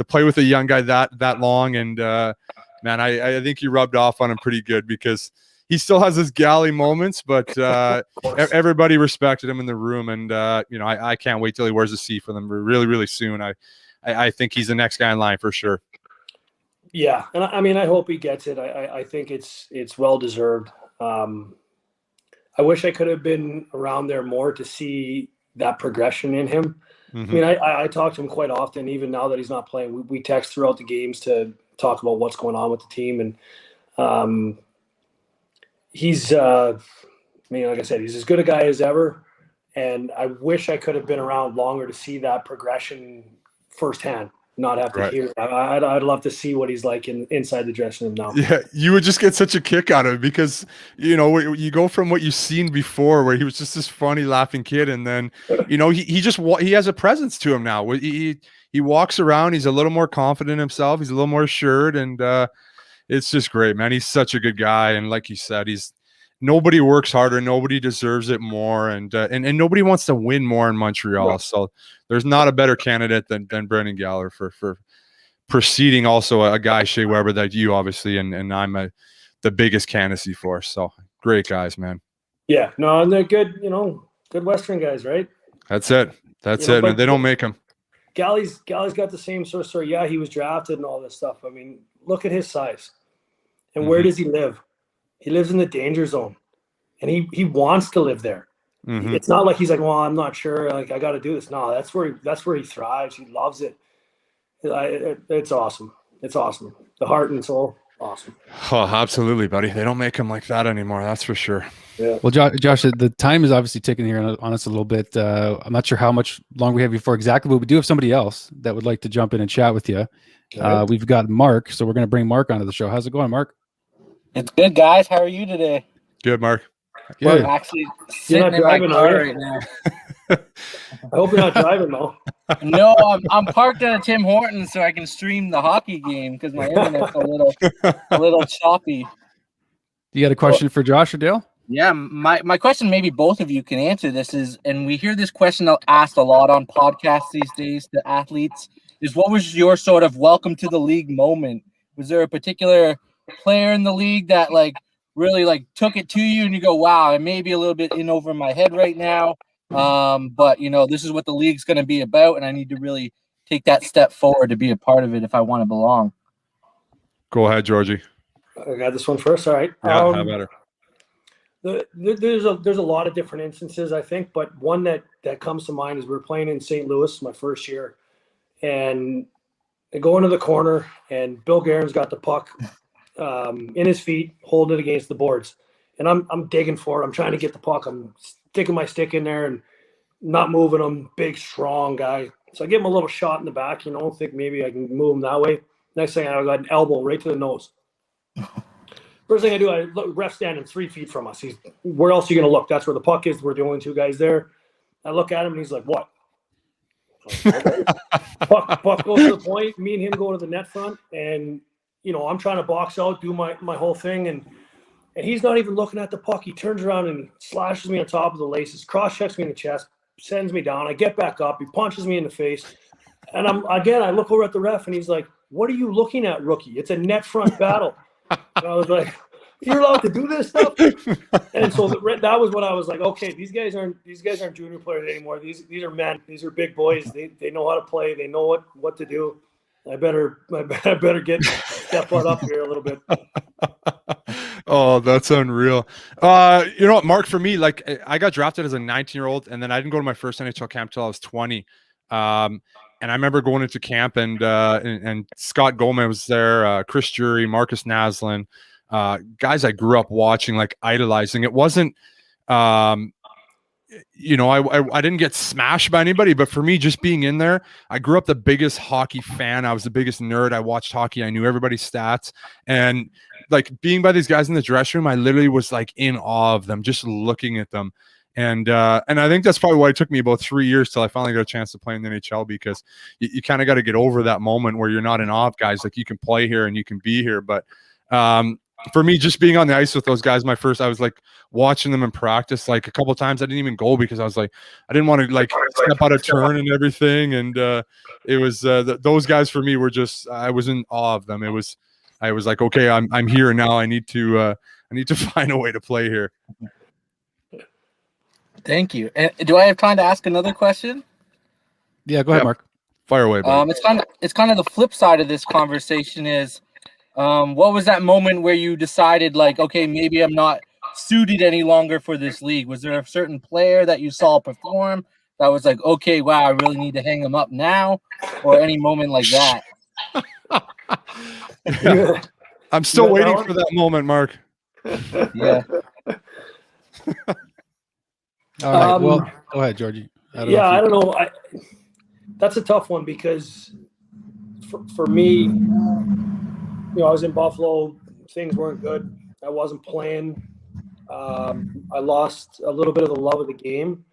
play with a young guy that long. And man, I think he rubbed off on him pretty good because he still has his galley moments, but everybody respected him in the room. And, I can't wait till he wears a C for them really, really soon. I think he's the next guy in line for sure. Yeah. And I mean, I hope he gets it. I think it's well-deserved. I wish I could have been around there more to see that progression in him. Mm-hmm. I mean, I talk to him quite often, even now that he's not playing. We text throughout the games to talk about what's going on with the team. And he's, like I said, he's as good a guy as ever. And I wish I could have been around longer to see that progression firsthand. Not have to hear. I'd love to see what he's like inside the dressing room now. Yeah, you would just get such a kick out of it because you go from what you've seen before, where he was just this funny, laughing kid, and then he has a presence to him now. He walks around. He's a little more confident in himself. He's a little more assured, and it's just great, man. He's such a good guy, and like you said, nobody works harder, nobody deserves it more, and nobody wants to win more in Montreal. Yeah. So there's not a better candidate than Brendan Gallagher for preceding also a guy, Shea Weber, that you obviously and I'm the biggest candidacy for. So great guys, man. Yeah, no, and they're good, good Western guys, right? That's it, man. They don't make them. Gally's got the same sort of story. Yeah, he was drafted and all this stuff. I mean, look at his size, and where does he live? He lives in the danger zone, and he wants to live there. Mm-hmm. It's not like he's like, well, I'm not sure. Like, I got to do this. No, that's where he thrives. He loves it. It's awesome. It's awesome. The heart and soul, Awesome. Oh, absolutely, buddy. They don't make them like that anymore. That's for sure. Yeah. Well, Josh, the time is obviously ticking here on us a little bit. I'm not sure how much longer we have you for exactly, but we do have somebody else that would like to jump in and chat with you. Right. We've got Mark, so we're going to bring Mark onto the show. How's it going, Mark? It's good, guys. How are you today? Good, Mark. Good. I'm actually You're sitting not in my driving, car are you? right now. I hope you're not driving though. No, I'm parked at a Tim Hortons so I can stream the hockey game because my internet's a little choppy. You got a question for Josh or Dale? Yeah, my question, maybe both of you can answer this, is, and we hear this question asked a lot on podcasts these days to athletes, is what was your sort of welcome to the league moment? Was there a particular player in the league that really took it to you and you go, wow, I may be a little bit in over my head right now, but this is what the league's going to be about, and I need to really take that step forward to be a part of it if I want to belong? Go ahead, Georgie. I got this one first. All right. Yeah, how about it? There's a lot of different instances, I think, but one that comes to mind is we were playing in St. Louis my first year, and I go into the corner, and Bill Guerin's got the puck in his feet, holding it against the boards, and I'm digging for it. I'm trying to get the puck. I'm sticking my stick in there and not moving him. Big, strong guy. So I give him a little shot in the back. Think maybe I can move him that way. Next thing I got an elbow right to the nose. First thing I do, I look, ref standing 3 feet from us. He's, where else are you going to look? That's where the puck is. We're the only two guys there. I look at him, and he's like, what? Puck goes to the point. Me and him go to the net front, and, I'm trying to box out, do my whole thing, and he's not even looking at the puck. He turns around and slashes me on top of the laces, cross-checks me in the chest, sends me down. I get back up. He punches me in the face. And I look over at the ref, and he's like, what are you looking at, rookie? It's a net front battle. And I was like, you're allowed to do this stuff? And so that was when I was like, okay, these guys aren't junior players anymore. These are men. These are big boys. They know how to play. They know what to do. I better step on up here a little bit. Oh, that's unreal. You know what, Mark, for me, I got drafted as a 19-year-old, and then I didn't go to my first NHL camp till I was 20. And I remember going into camp, and Scott Gomez was there, Chris Jury, Marcus Naslin, guys I grew up watching, idolizing. It wasn't, I didn't get smashed by anybody, but for me, just being in there, I grew up the biggest hockey fan. I was the biggest nerd. I watched hockey. I knew everybody's stats, and being by these guys in the dressing room, I literally was in awe of them, just looking at them. And I think that's probably why it took me about 3 years till I finally got a chance to play in the NHL, because you kind of got to get over that moment where you're not in awe of guys. You can play here and you can be here. But for me, just being on the ice with those guys, I was watching them in practice. A couple of times I didn't even go because I was I didn't want to step out of turn and everything. And it was those guys for me were just, I was in awe of them. I was like, okay, I'm here now. I need to find a way to play here. Thank you. And do I have time to ask another question? Yeah, go ahead, Mark. Fire away, buddy. It's kind of the flip side of this conversation is, what was that moment where you decided okay, maybe I'm not suited any longer for this league? Was there a certain player that you saw perform that was okay, wow, I really need to hang him up now, or any moment like that? Yeah. I'm still waiting for that moment, Mark. Yeah. All right. Well, go ahead, Georgie. I don't know. That's a tough one because for me, I was in Buffalo. Things weren't good. I wasn't playing. I lost a little bit of the love of the game.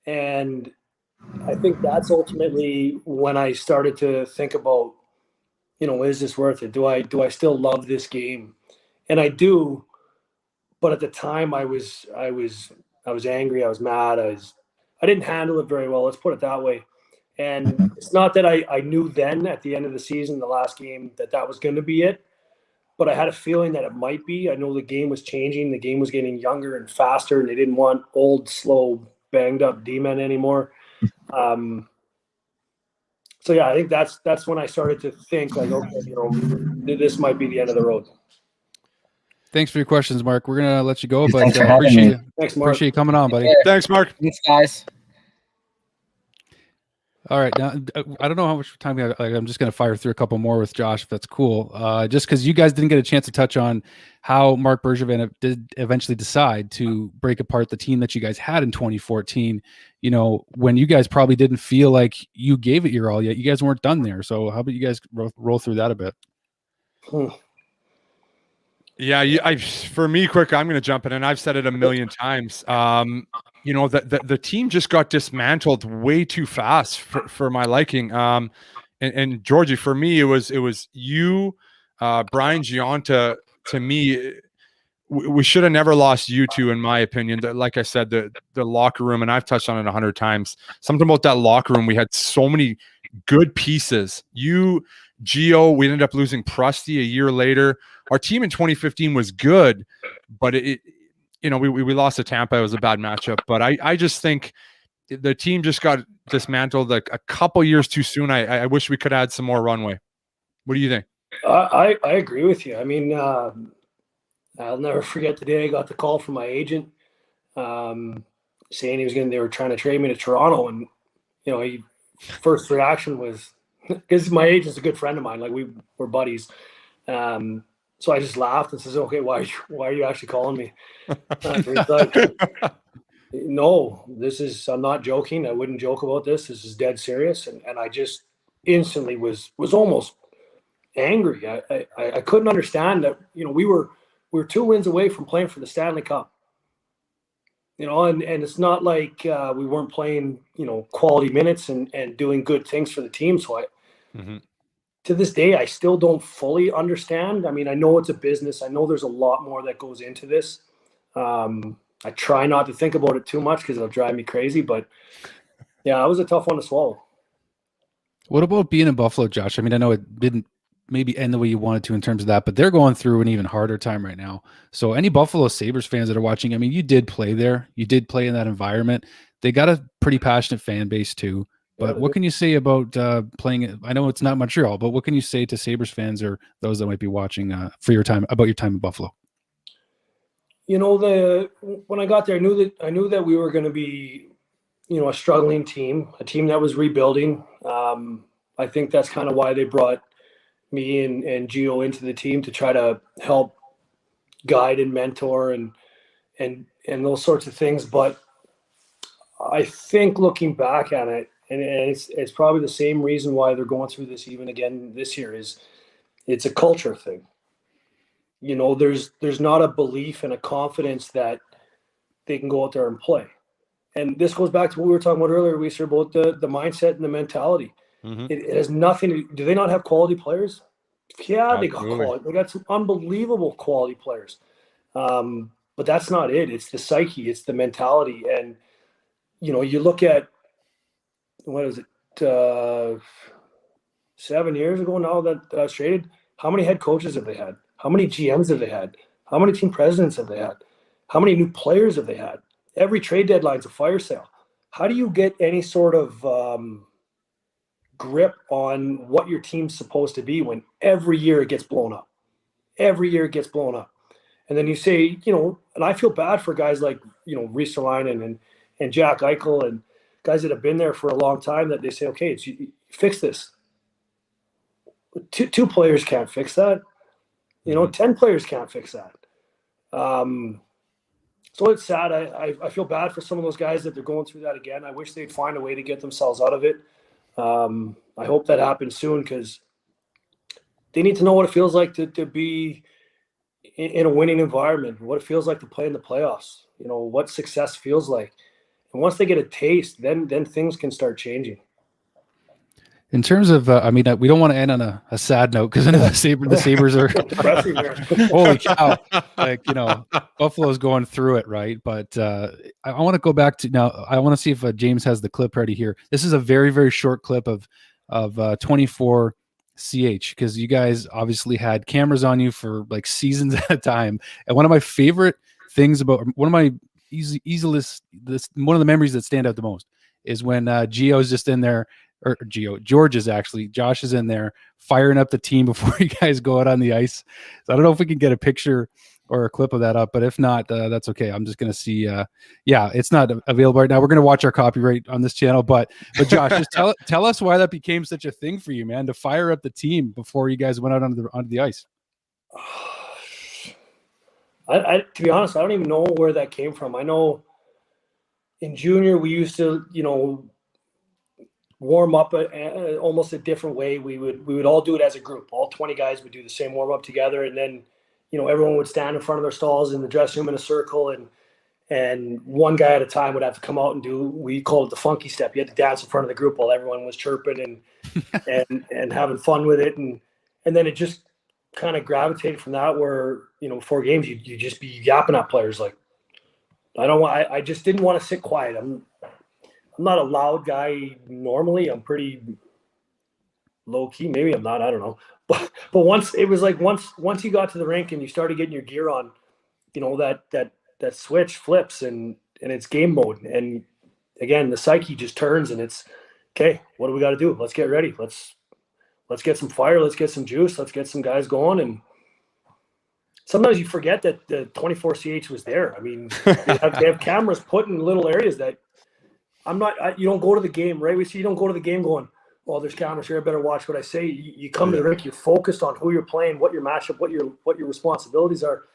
And I think that's ultimately when I started to think about, is this worth it? Do I still love this game? And I do. But at the time I was angry. I was mad. I didn't handle it very well. Let's put it that way. And it's not that I knew then at the end of the season, the last game, that was going to be it. But I had a feeling that it might be. I know the game was changing. The game was getting younger and faster, and they didn't want old, slow, banged up D-men anymore. So yeah, I think that's when I started to think okay, this might be the end of the road. Thanks for your questions, Mark. We're gonna let you go, but Thanks for having me. Thanks, Mark. appreciate you coming on, buddy. Yeah. Thanks, Mark. Thanks, guys. All right, now I don't know how much time we have. I'm just going to fire through a couple more with Josh, if that's cool. Just because you guys didn't get a chance to touch on how Mark Bergevin did eventually decide to break apart the team that you guys had in 2014. You know, when you guys probably didn't feel like you gave it your all yet. You guys weren't done there. So how about you guys roll through that a bit? Yeah, for me, quick, I'm going to jump in, and I've said it a million times. You know, the team just got dismantled way too fast for my liking. And Georgie, for me, it was you, Brian Gionta. To me, we should have never lost you two, in my opinion. Like I said, the locker room, and I've touched on it 100 times. Something about that locker room. We had so many good pieces. You, Gio, we ended up losing Prusty a year later. Our team in 2015 was good, but it you know, we lost to Tampa. It was a bad matchup, but I just think the team just got dismantled a couple years too soon. I wish we could add some more runway. What do you think? I agree with you. I mean, I'll never forget the day I got the call from my agent, saying they were trying to trade me to Toronto, and you know, first reaction was, because my agent's a good friend of mine, like we're buddies. So I just laughed and says, "Okay, why are you actually calling me?" He's like, "No, I'm not joking. I wouldn't joke about this. This is dead serious." And I just instantly was almost angry. I couldn't understand that. You know, we were 2 wins away from playing for the Stanley Cup. You know, and it's not like we weren't playing, you know, quality minutes and doing good things for the team. So to this day, I still don't fully understand. I mean, I know it's a business. I know there's a lot more that goes into this. I try not to think about it too much because it'll drive me crazy. But yeah, it was a tough one to swallow. What about being in Buffalo, Josh? I mean, I know it didn't maybe end the way you wanted to in terms of that, but they're going through an even harder time right now. So any Buffalo Sabres fans that are watching, I mean, you did play there. You did play in that environment. They got a pretty passionate fan base too. But what can you say about playing? I know it's not Montreal, but what can you say to Sabres fans or those that might be watching about your time in Buffalo? You know, when I got there, I knew that we were going to be, you know, a struggling team, a team that was rebuilding. I think that's kind of why they brought me and Gio into the team, to try to help guide and mentor and those sorts of things. But I think looking back at it, and it's probably the same reason why they're going through this even again this year, is it's a culture thing. You know, there's not a belief and a confidence that they can go out there and play. And this goes back to what we were talking about earlier, Weise, about the mindset and the mentality. It has nothing to do they not have quality players? Yeah, they got quality. They got some unbelievable quality players. But that's not it. It's the psyche. It's the mentality. And, you know, you look at, what is it, 7 years ago now that I was traded, how many head coaches have they had? How many GMs have they had? How many team presidents have they had? How many new players have they had? Every trade deadline's a fire sale. How do you get any sort of grip on what your team's supposed to be when every year it gets blown up? Every year it gets blown up. And then you say, you know, and I feel bad for guys like, you know, Ristolainen and Jack Eichel and guys that have been there for a long time, that they say, okay, fix this. Two players can't fix that. You know, 10 players can't fix that. So it's sad. I feel bad for some of those guys that they're going through that again. I wish they'd find a way to get themselves out of it. I hope that happens soon, because they need to know what it feels like to be in a winning environment, what it feels like to play in the playoffs, you know, what success feels like. And once they get a taste, then things can start changing. In terms of, I mean, we don't want to end on a sad note, because I know the Sabres are holy cow, like, you know, Buffalo's going through it, right? But I want to go back to now. I want to see if James has the clip ready here. This is a very, very short clip of 24 CH, because you guys obviously had cameras on you for like seasons at a time. And one of my favorite things about one of my one of the memories that stand out the most is when Gio's just in there. Or George is actually, Josh is in there firing up the team before you guys go out on the ice. So I don't know if we can get a picture or a clip of that up. But if not, that's okay. I'm just going to see. Yeah, it's not available right now. We're going to watch our copyright on this channel. But Josh, just tell us why that became such a thing for you, man, to fire up the team before you guys went out onto the ice. To be honest, I don't even know where that came from. I know in junior we used to, warm up almost a different way. We would all do it as a group. All 20 guys would do the same warm up together, and then everyone would stand in front of their stalls in the dressing room in a circle, and one guy at a time would have to come out and do, we call it the funky step. You had to dance in front of the group while everyone was chirping and having fun with it, and then it just kind of gravitated from that, where before games you just be yapping at players. Like, I just didn't want to sit quiet. I'm not a loud guy normally. I'm pretty low key. Maybe I'm not. I don't know. But once you got to the rink and you started getting your gear on, that switch flips and it's game mode. And again, the psyche just turns and it's okay. What do we got to do? Let's get ready. Let's get some fire. Let's get some juice. Let's get some guys going. And sometimes you forget that the 24CH was there. I mean, they have cameras put in little areas that. You don't go to the game, right? You don't go to the game going, well, there's cameras here, I better watch what I say. You come to the rink, you're focused on who you're playing, what your matchup, what your responsibilities are,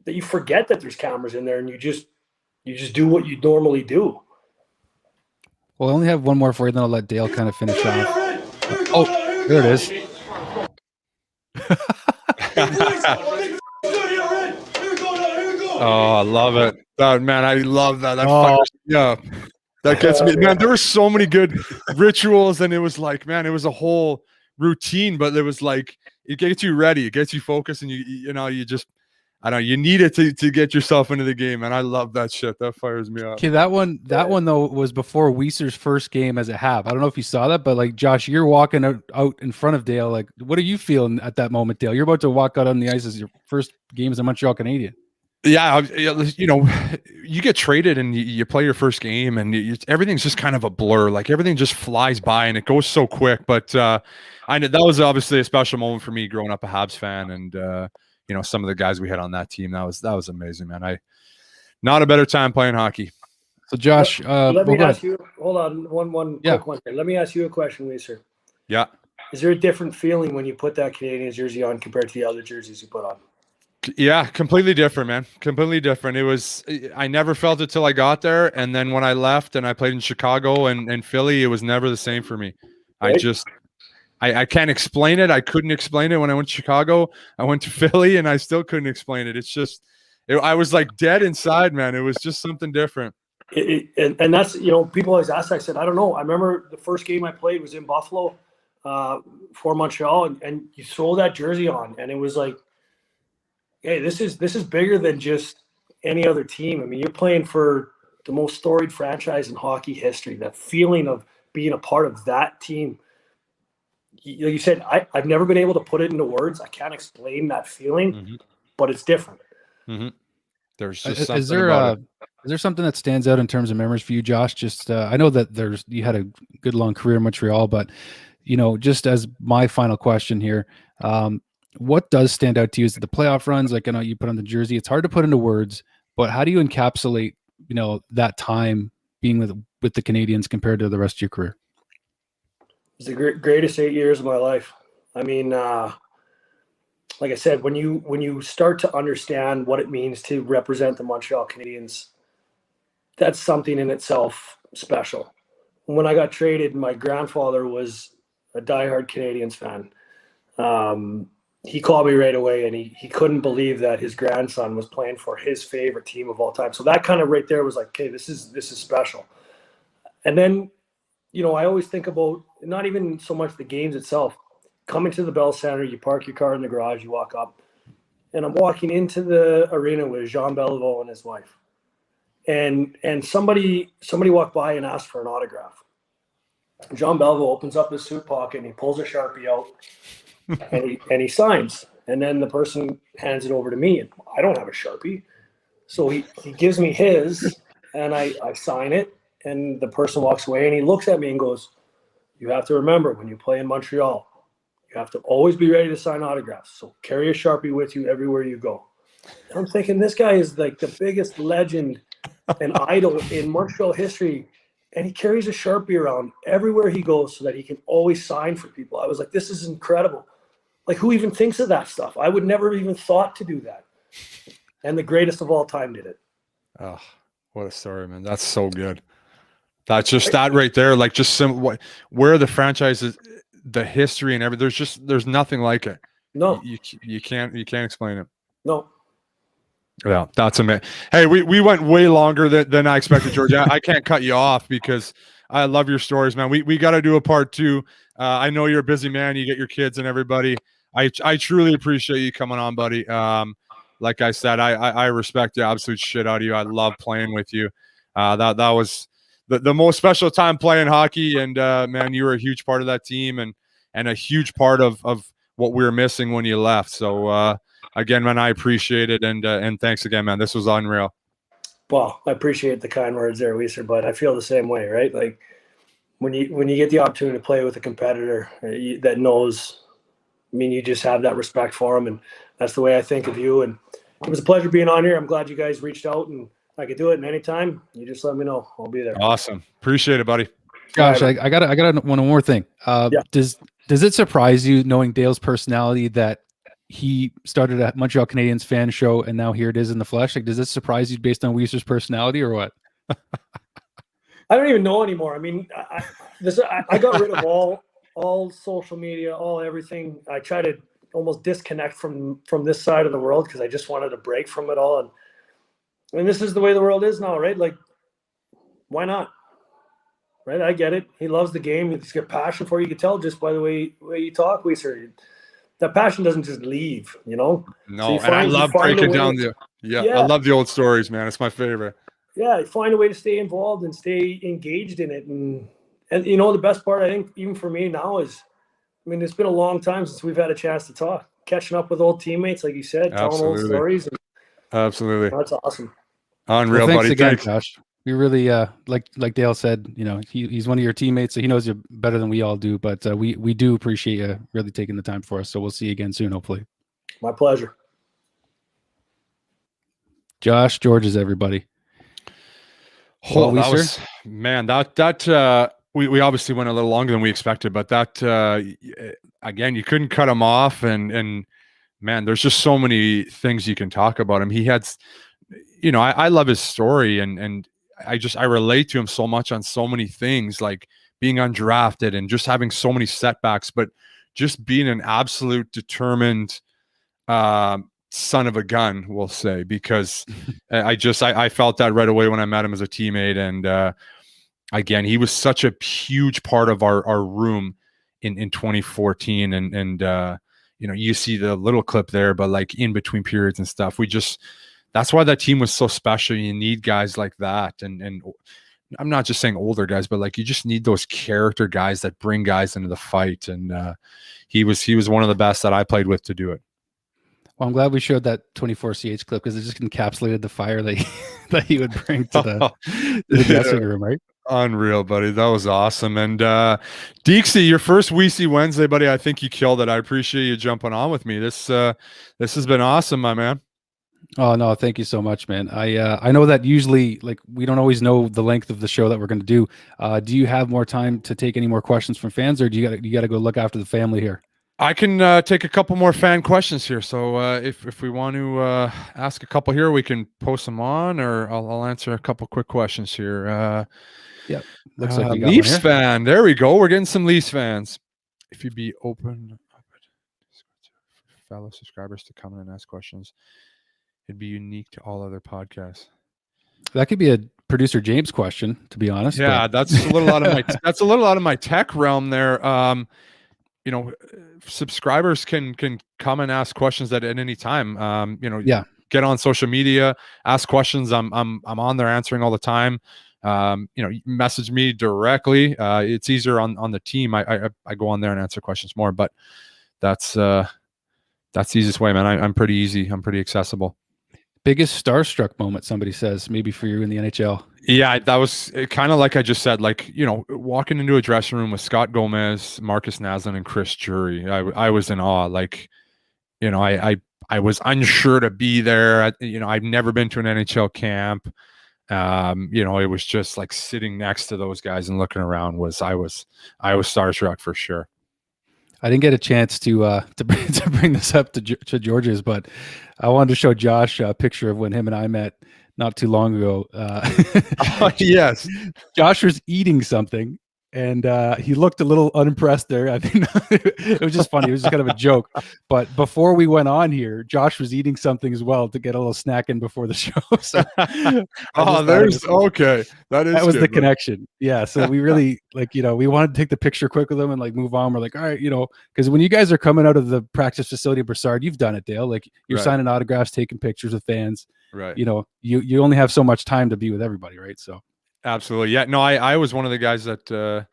that you forget that there's cameras in there, and you just do what you normally do. Well, I only have one more for you, then I'll let Dale kind of finish off. Oh, there it is. Oh, I love it. Man, I love that. That fires me up. That gets me, man. There were so many good rituals, and it was like, man, it was a whole routine, but it was like, it gets you ready, it gets you focused, and you just, I don't know, you need it to get yourself into the game, and I love that shit. That fires me up. Okay, that one though was before Weiser's first game as a Hab. I don't know if you saw that, but like, Josh, you're walking out in front of Dale. Like, what are you feeling at that moment, Dale? You're about to walk out on the ice as your first game as a Montreal Canadien. Yeah, you get traded and you play your first game, and everything's just kind of a blur. Like, everything just flies by and it goes so quick. But I know that was obviously a special moment for me growing up a Habs fan, and some of the guys we had on that team. That was amazing, man. Not a better time playing hockey. So, Josh, let me ask you. Hold on, one Yeah. quick one here. Let me ask you a question, Weiser. Yeah. Is there a different feeling when you put that Canadiens jersey on compared to the other jerseys you put on? Yeah, completely different, man. Completely different. I never felt it till I got there. And then when I left and I played in Chicago and Philly, it was never the same for me. Right? I can't explain it. I couldn't explain it when I went to Chicago. I went to Philly and I still couldn't explain it. It's just, I was like dead inside, man. It was just something different. And that's, people always ask, I said, I don't know. I remember the first game I played was in Buffalo for Montreal, and you throw that jersey on and it was like, hey, this is bigger than just any other team. I mean, you're playing for the most storied franchise in hockey history. That feeling of being a part of that team. You said, I've never been able to put it into words. I can't explain that feeling, but it's different. Mm-hmm. There's just something is there something that stands out in terms of memories for you, Josh? Just I know that you had a good long career in Montreal, but just as my final question here, what does stand out to you? Is it the playoff runs? Like, I know you put on the jersey. It's hard to put into words, but how do you encapsulate, that time being with the Canadiens compared to the rest of your career? It's the greatest 8 years of my life. I mean, like I said, when you start to understand what it means to represent the Montreal Canadiens, that's something in itself special. When I got traded, my grandfather was a diehard Canadiens fan. He called me right away, and he couldn't believe that his grandson was playing for his favorite team of all time. So that kind of right there was like, okay, this is special. And then, I always think about not even so much the games itself. Coming to the Bell Center, you park your car in the garage, you walk up, and I'm walking into the arena with Jean Beliveau and his wife. And somebody walked by and asked for an autograph. Jean Beliveau opens up his suit pocket and he pulls a Sharpie out. and he signs, and then the person hands it over to me, and I don't have a Sharpie, so he gives me his, and I sign it, and the person walks away, and he looks at me and goes, you have to remember, when you play in Montreal, you have to always be ready to sign autographs, so carry a Sharpie with you everywhere you go. I'm thinking this guy is like the biggest legend and idol in Montreal history, and he carries a Sharpie around everywhere he goes so that he can always sign for people. I was like, this is incredible. Like, who even thinks of that stuff? I would never even thought to do that. And the greatest of all time did it. Oh, what a story, man. That's so good. That's just that right there. Like, just where the franchise is, the history and everything. There's nothing like it. No, you can't explain it. no. Yeah, that's amazing. Hey, we went way longer than I expected, George. I can't cut you off because I love your stories, man. We got to do a part 2. I know you're a busy man. You get your kids and everybody. I truly appreciate you coming on, buddy. Like I said, I respect the absolute shit out of you. I love playing with you. That was the most special time playing hockey, and man, you were a huge part of that team and a huge part of what we were missing when you left. So again, man, I appreciate it, and thanks again, man. This was unreal. Well, I appreciate the kind words there, Weiser, but I feel the same way, right? Like when you get the opportunity to play with a competitor that knows, I mean, you just have that respect for him, and that's the way I think of you. And it was a pleasure being on here. I'm glad you guys reached out, and I could do it. And anytime, you just let me know. I'll be there. Awesome. Appreciate it, buddy. Gosh, I got one more thing. Yeah. Does it surprise you, knowing Dale's personality, that he started a Montreal Canadiens fan show and now here it is in the flesh? Like, does this surprise you based on Weiser's personality or what? I don't even know anymore. I mean, I got rid of all social media, all everything. I try to almost disconnect from this side of the world because I just wanted a break from it all. And this is the way the world is now, right? Like, why not? Right? I get it. He loves the game. He's got passion for it. You can tell just by the way you talk, Weiser. That passion doesn't just leave, you know? No, so and I love breaking down I love the old stories, man. It's my favorite. Yeah, find a way to stay involved and stay engaged in it. And you know, the best part, I think, even for me now is, I mean, it's been a long time since we've had a chance to talk. Catching up with old teammates, like you said, telling old stories. Absolutely. That's awesome. Unreal, thanks buddy. Again, thanks, Josh. We really, like Dale said, you know, he's one of your teammates, so he knows you better than we all do. But we do appreciate you really taking the time for us. So we'll see you again soon, hopefully. My pleasure. Josh Gorges, everybody. Oh, that was, man, that we obviously went a little longer than we expected, but that again, you couldn't cut him off, and man, there's just so many things you can talk about him. He had, you know, I love his story, and I relate to him so much on so many things, like being undrafted and just having so many setbacks, but just being an absolute determined son of a gun, we'll say, because I felt that right away when I met him as a teammate. And again, he was such a huge part of our room in 2014. And you know, you see the little clip there, but like in between periods and stuff, that's why that team was so special. You need guys like that. And I'm not just saying older guys, but like, you just need those character guys that bring guys into the fight. And he was one of the best that I played with to do it. Well, I'm glad we showed that 24CH clip because it just encapsulated the fire that he would bring to the dressing room, right? Unreal, buddy. That was awesome. And Dekes, your first Weise Wednesday, buddy. I think you killed it. I appreciate you jumping on with me. This has been awesome, my man. Oh no, thank you so much, man. I know that usually, like, we don't always know the length of the show that we're going to do. Do you have more time to take any more questions from fans, or do you got to go look after the family here? I can take a couple more fan questions here. So if we want to ask a couple here, we can post them on, or I'll answer a couple quick questions here. Yeah, looks like we got Leafs one here. fan. There we go. We're getting some Leafs fans. If you'd be open, fellow subscribers, to come in and ask questions, it'd be unique to all other podcasts. That could be a producer James question, to be honest. Yeah, that's a little out of my tech realm there. You know, subscribers can come and ask questions at any time. You know, get on social media, ask questions. I'm on there answering all the time. You know, message me directly. It's easier on the team. I go on there and answer questions more, but that's the easiest way, man. I'm pretty easy. I'm pretty accessible. Biggest starstruck moment, somebody says, maybe for you in the NHL. Yeah, that was kind of like I just said, like, you know, walking into a dressing room with Scott Gomez, Marcus Naslund, and Chris Drury. I was in awe. Like, you know, I was unsure to be there. I've never been to an NHL camp. It was just like sitting next to those guys and looking around I was starstruck for sure. I didn't get a chance to bring this up to George's, but I wanted to show Josh a picture of when him and I met not too long ago. Oh, yes. Josh was eating something, and he looked a little unimpressed there. I think it was just funny. It was just kind of a joke. But before we went on here, Josh was eating something as well to get a little snack in before the show. So okay. That was the connection. Yeah. So we really we wanted to take the picture quick with them and like move on. We're like, all right, because when you guys are coming out of the practice facility at Broussard, you've done it, Dale. Like you're signing autographs, taking pictures with fans. Right. You only have so much time to be with everybody, right? So. Absolutely. Yeah. No, I was one of the guys that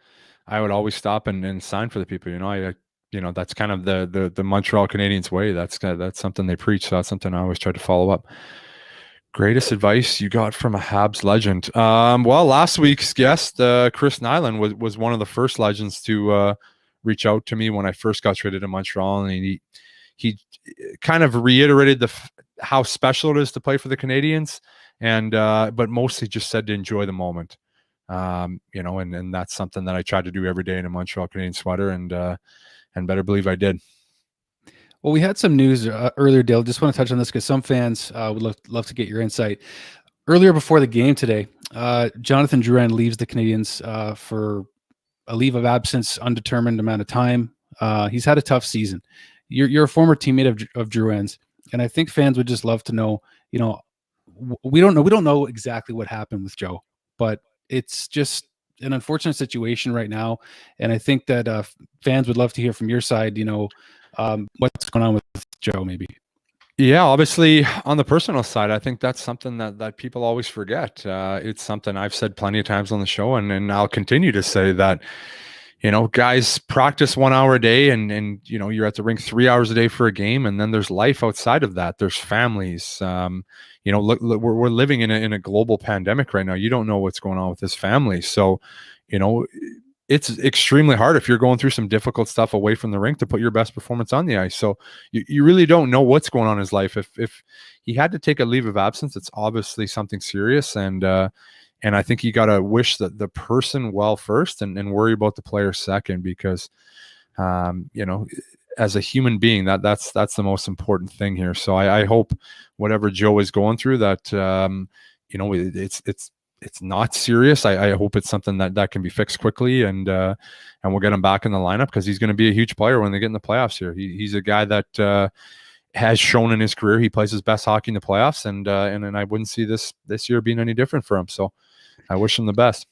I would always stop and sign for the people. That's kind of the Montreal Canadiens way. That's something they preach. So that's something I always try to follow up. Greatest advice you got from a Habs legend? Well, last week's guest, Chris Nyland, was one of the first legends to reach out to me when I first got traded to Montreal, and he kind of reiterated how special it is to play for the Canadiens. And but mostly just said to enjoy the moment, and that's something that I tried to do every day in a Montreal Canadiens sweater, and better believe I did. Well, we had some news earlier, Dale. Just want to touch on this because some fans would love to get your insight. Earlier before the game today, Jonathan Drouin leaves the Canadiens for a leave of absence, undetermined amount of time. He's had a tough season. You're a former teammate of Drouin's, and I think fans would just love to know, we don't know exactly what happened with Joe, but it's just an unfortunate situation right now. And I think that fans would love to hear from your side, what's going on with Joe maybe. Yeah, obviously on the personal side, I think that's something that people always forget. It's something I've said plenty of times on the show, and I'll continue to say that, guys practice 1 hour a day and you're at the rink 3 hours a day for a game. And then there's life outside of that. There's families. Look, we're living in a global pandemic right now. You don't know what's going on with this family. So, it's extremely hard if you're going through some difficult stuff away from the rink to put your best performance on the ice. So you really don't know what's going on in his life. If he had to take a leave of absence, it's obviously something serious. And I think you got to wish that the person well first and worry about the player second, because, as a human being, that's the most important thing here. So I hope whatever Joe is going through, that, it's not serious. I hope it's something that can be fixed quickly, and we'll get him back in the lineup, because he's going to be a huge player when they get in the playoffs here. He's a guy that has shown in his career he plays his best hockey in the playoffs, and I wouldn't see this year being any different for him. So I wish him the best.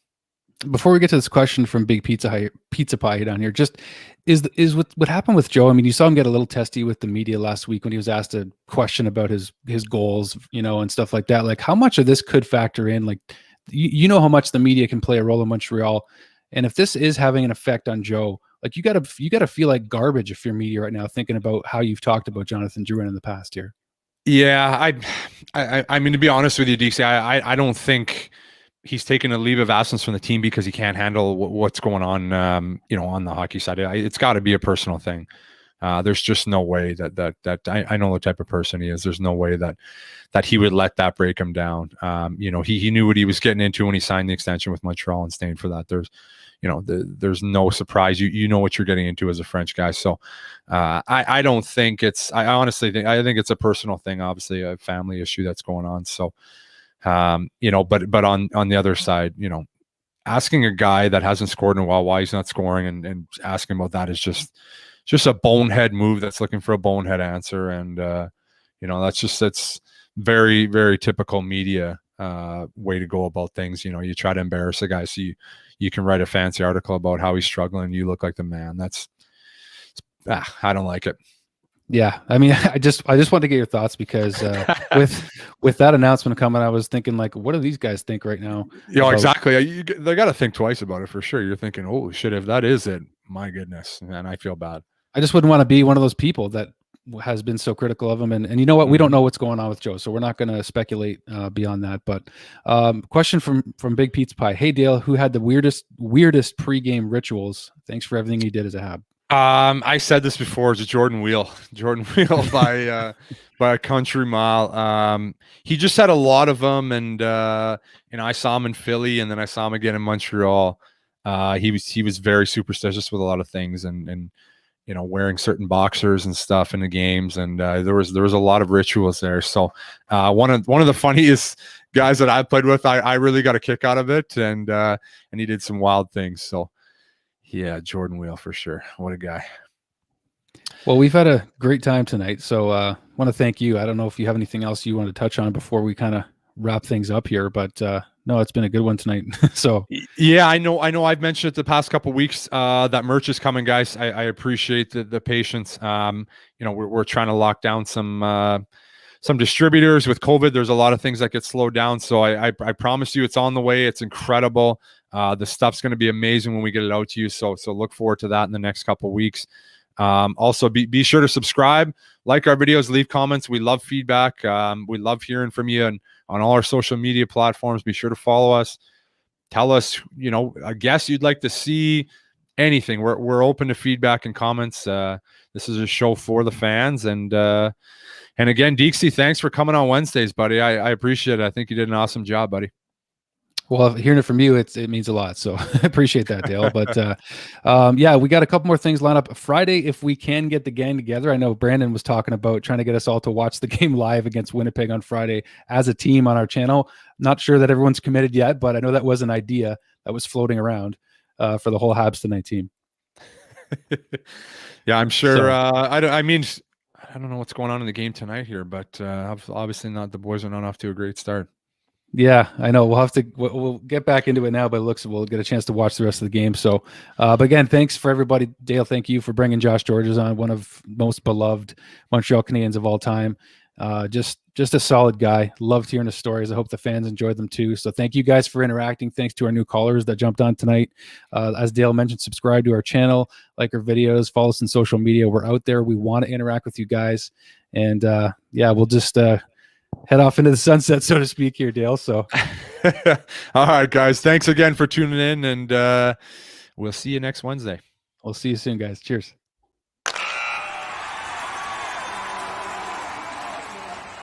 Before we get to this question from Big Pizza Pie down here, just is what happened with Joe. I mean, you saw him get a little testy with the media last week when he was asked a question about his goals, and stuff like that. Like, how much of this could factor in? Like, you know how much the media can play a role in Montreal, and if this is having an effect on Joe, like you gotta feel like garbage if you're media right now, thinking about how you've talked about Jonathan Drouin in the past here. Yeah, I mean, to be honest with you, DC, I don't think he's taken a leave of absence from the team because he can't handle what's going on, on the hockey side. It's got to be a personal thing. There's just no way that I know the type of person he is. There's no way that he would let that break him down. He knew what he was getting into when he signed the extension with Montreal and staying for that. There's no surprise. You know what you're getting into as a French guy. So I don't think I honestly think it's a personal thing, obviously a family issue that's going on. So, but on the other side, asking a guy that hasn't scored in a while why he's not scoring and asking about that is just a bonehead move that's looking for a bonehead answer. And, that's very, very typical media way to go about things. You try to embarrass a guy so you can write a fancy article about how he's struggling. You look like the man. I don't like it. Yeah, I mean, I just want to get your thoughts, because with that announcement coming, I was thinking, like, what do these guys think right now? Exactly. They got to think twice about it for sure. You're thinking, holy shit, if that is it, my goodness, and I feel bad. I just wouldn't want to be one of those people that has been so critical of him. And you know what? We don't know what's going on with Joe, so we're not going to speculate beyond that. But question from Big Pizza Pie. Hey, Dale, who had the weirdest pregame rituals? Thanks for everything you did as a Hab. I said this before. It's a Jordan Wheel by a country mile. He just had a lot of them, and I saw him in Philly, and then I saw him again in Montreal. He was very superstitious with a lot of things, and wearing certain boxers and stuff in the games, and there was a lot of rituals there. So one of the funniest guys that I played with, I really got a kick out of it, and he did some wild things. So yeah, Jordan Wheel for sure. What a guy. Well, we've had a great time tonight, so want to thank you. I don't know if you have anything else you want to touch on before we kind of wrap things up here, but no, it's been a good one tonight. So yeah, I know I've mentioned it the past couple of weeks that merch is coming, guys. I appreciate the patience. We're trying to lock down some distributors with COVID. There's a lot of things that get slowed down, so I promise you it's on the way. It's incredible. The stuff's going to be amazing when we get it out to you, so look forward to that in the next couple of weeks. Also be sure to subscribe, like our videos, leave comments. We love feedback. We love hearing from you, and on all our social media platforms, be sure to follow us. Tell us, a guest you'd like to see, anything. We're open to feedback and comments. This is a show for the fans, and again, Dekesy, thanks for coming on Wednesdays, buddy. I appreciate it. I think you did an awesome job, buddy. Well, hearing it from you, it means a lot. So I appreciate that, Dale. But yeah, we got a couple more things lined up. Friday, if we can get the gang together. I know Brandon was talking about trying to get us all to watch the game live against Winnipeg on Friday as a team on our channel. Not sure that everyone's committed yet, but I know that was an idea that was floating around for the whole Habs tonight team. Yeah, I'm sure. So, I don't know what's going on in the game tonight here, but obviously not. The boys are not off to a great start. Yeah, I know. We'll get back into it now, but we'll get a chance to watch the rest of the game. So, but again, thanks for everybody. Dale, thank you for bringing Josh Gorges on, one of most beloved Montreal Canadiens of all time. Just a solid guy. Loved hearing his stories. I hope the fans enjoyed them too. So thank you guys for interacting. Thanks to our new callers that jumped on tonight. As Dale mentioned, subscribe to our channel, like our videos, follow us on social media. We're out there. We want to interact with you guys. And yeah, we'll just head off into the sunset, so to speak here, Dale. So all right, guys. Thanks again for tuning in, and we'll see you next Wednesday. We'll see you soon, guys. Cheers.